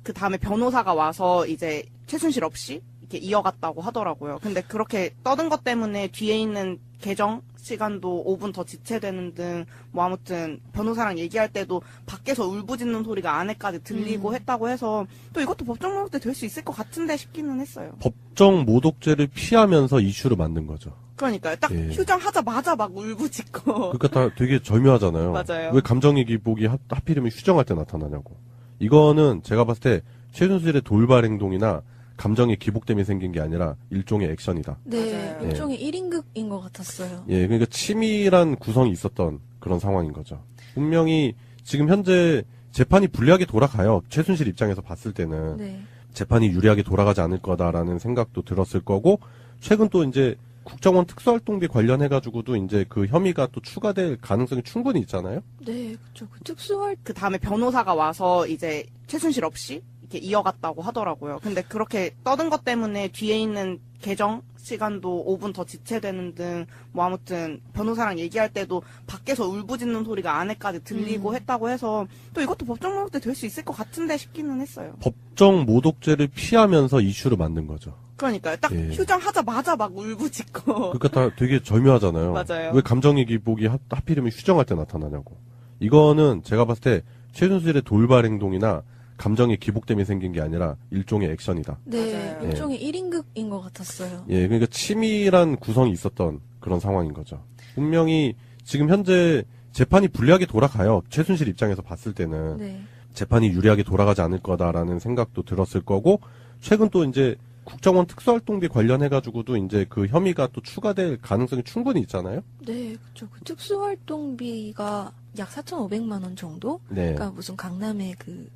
그 다음에 변호사가 와서 이제 최순실 없이 이렇게 이어갔다고 하더라고요. 근데 그렇게 떠든 것 때문에 뒤에 있는 개정 시간도 5분 더 지체되는 등 뭐 아무튼 변호사랑 얘기할 때도 밖에서 울부짖는 소리가 안에까지 들리고 했다고 해서 또 이것도 법정 모독죄 될 수 있을 것 같은데 싶기는 했어요. 법정 모독죄를 피하면서 이슈를 만든 거죠. 그러니까요. 딱 예. 휴정하자마자 막 울부짖고. 그러니까 다 되게 절묘하잖아요. 맞아요. 왜 감정의 기복이 하필이면 휴정할 때 나타나냐고. 이거는 제가 봤을 때 최순실의 돌발 행동이나 감정의 기복 때문에 생긴 게 아니라 일종의 액션이다. 네, 맞아요. 일종의 1인극인 것 같았어요. 예, 그러니까 치밀한 구성이 있었던 그런 상황인 거죠. 분명히 지금 현재 재판이 불리하게 돌아가요. 최순실 입장에서 봤을 때는 네. 재판이 유리하게 돌아가지 않을 거다라는 생각도 들었을 거고, 최근 또 이제 국정원 특수활동비 관련해가지고도 이제 그 혐의가 또 추가될 가능성이 충분히 있잖아요. 네, 그쵸. 그 특수활 그 다음에 변호사가 와서 이제 최순실 없이 이렇게 이어갔다고 하더라고요. 근데 그렇게 떠든 것 때문에 뒤에 있는 개정 시간도 5분 더 지체되는 등 뭐 아무튼 변호사랑 얘기할 때도 밖에서 울부짖는 소리가 안에까지 들리고 했다고 해서 또 이것도 법정 모독죄 될 수 있을 것 같은데 싶기는 했어요. 법정 모독죄를 피하면서 이슈를 만든 거죠. 그러니까요. 딱 예. 휴정하자마자 막 울부짖고. 그러니까 다 되게 절묘하잖아요. 맞아요. 왜 감정의 기복이 하필이면 휴정할 때 나타나냐고. 이거는 제가 봤을 때 최순실의 돌발 행동이나 감정의 기복 때문에 생긴 게 아니라 일종의 액션이다. 네, 맞아요. 일종의 1인극인 것 같았어요. 예, 그러니까 치밀한 구성이 있었던 그런 상황인 거죠. 분명히 지금 현재 재판이 불리하게 돌아가요. 최순실 입장에서 봤을 때는 네. 재판이 유리하게 돌아가지 않을 거다라는 생각도 들었을 거고, 최근 또 이제 국정원 특수활동비 관련해가지고도 이제 그 혐의가 또 추가될 가능성이 충분히 있잖아요. 네, 그쵸. 그 특수활동비가 약 4,500만 원 정도? 네. 그러니까 무슨 강남의 그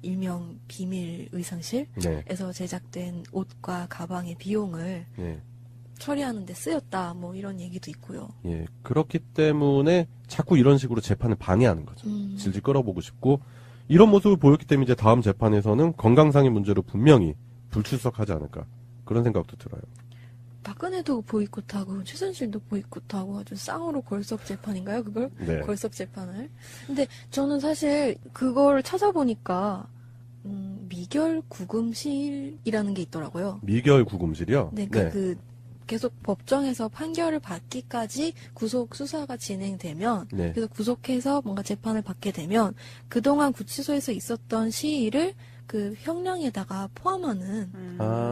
일명 비밀 의상실에서 네. 제작된 옷과 가방의 비용을 네. 처리하는 데 쓰였다. 뭐 이런 얘기도 있고요. 예. 그렇기 때문에 자꾸 이런 식으로 재판을 방해하는 거죠. 질질 끌어보고 싶고, 이런 모습을 보였기 때문에 이제 다음 재판에서는 건강상의 문제로 분명히 불출석하지 않을까. 그런 생각도 들어요. 박근혜도 보이콧하고 최순실도 보이콧하고 아주 쌍으로 걸석 재판인가요? 그걸? 네. 걸석 재판을. 근데 저는 사실 그걸 찾아보니까 미결 구금실이라는 게 있더라고요. 미결 구금실이요? 네, 그 계속 법정에서 판결을 받기까지 구속 수사가 진행되면 네. 그래서 구속해서 뭔가 재판을 받게 되면 그동안 구치소에서 있었던 시일을 그 형량에다가 포함하는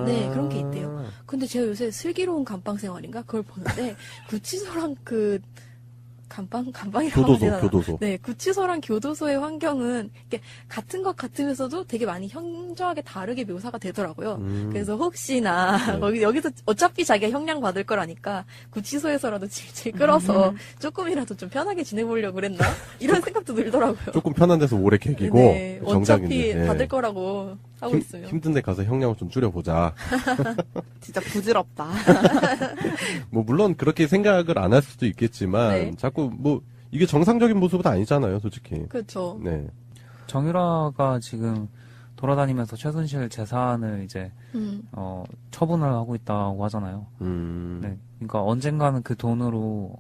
네, 그런 게 있대요. 근데 제가 요새 슬기로운 감방 생활인가 그걸 보는데 구치소랑 그 감방이라고 해야 되나? 교도소. 네, 구치소랑 교도소의 환경은 이렇게 같은 것 같으면서도 되게 많이 현저하게 다르게 묘사가 되더라고요. 그래서 혹시나 네. 여기서 어차피 자기가 형량 받을 거라니까 구치소에서라도 질질 끌어서 조금이라도 좀 편하게 지내보려고 그랬나? 이런 생각도 들더라고요. 조금 편한 데서 오래 개기고, 네, 정작인데. 어차피 받을 거라고 하고 있어요. 힘든 데 가서 형량을 좀 줄여보자. 진짜 부질없다. 뭐, 물론 그렇게 생각을 안 할 수도 있겠지만, 네. 자꾸 뭐, 이게 정상적인 모습은 아니잖아요, 솔직히. 그렇죠. 네. 정유라가 지금 돌아다니면서 최순실 재산을 이제 처분을 하고 있다고 하잖아요. 네. 그러니까 언젠가는 그 돈으로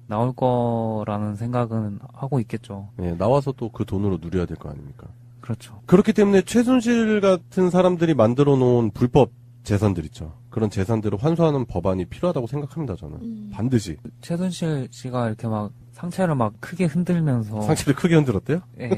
나올 거라는 생각은 하고 있겠죠. 네, 나와서 또 그 돈으로 누려야 될 거 아닙니까? 그렇죠. 그렇기 때문에 최순실 같은 사람들이 만들어 놓은 불법 재산들 있죠. 그런 재산들을 환수하는 법안이 필요하다고 생각합니다, 저는. 반드시. 최순실 씨가 이렇게 막 상체를 막 크게 흔들면서 상체를 크게 흔들었대요? 예,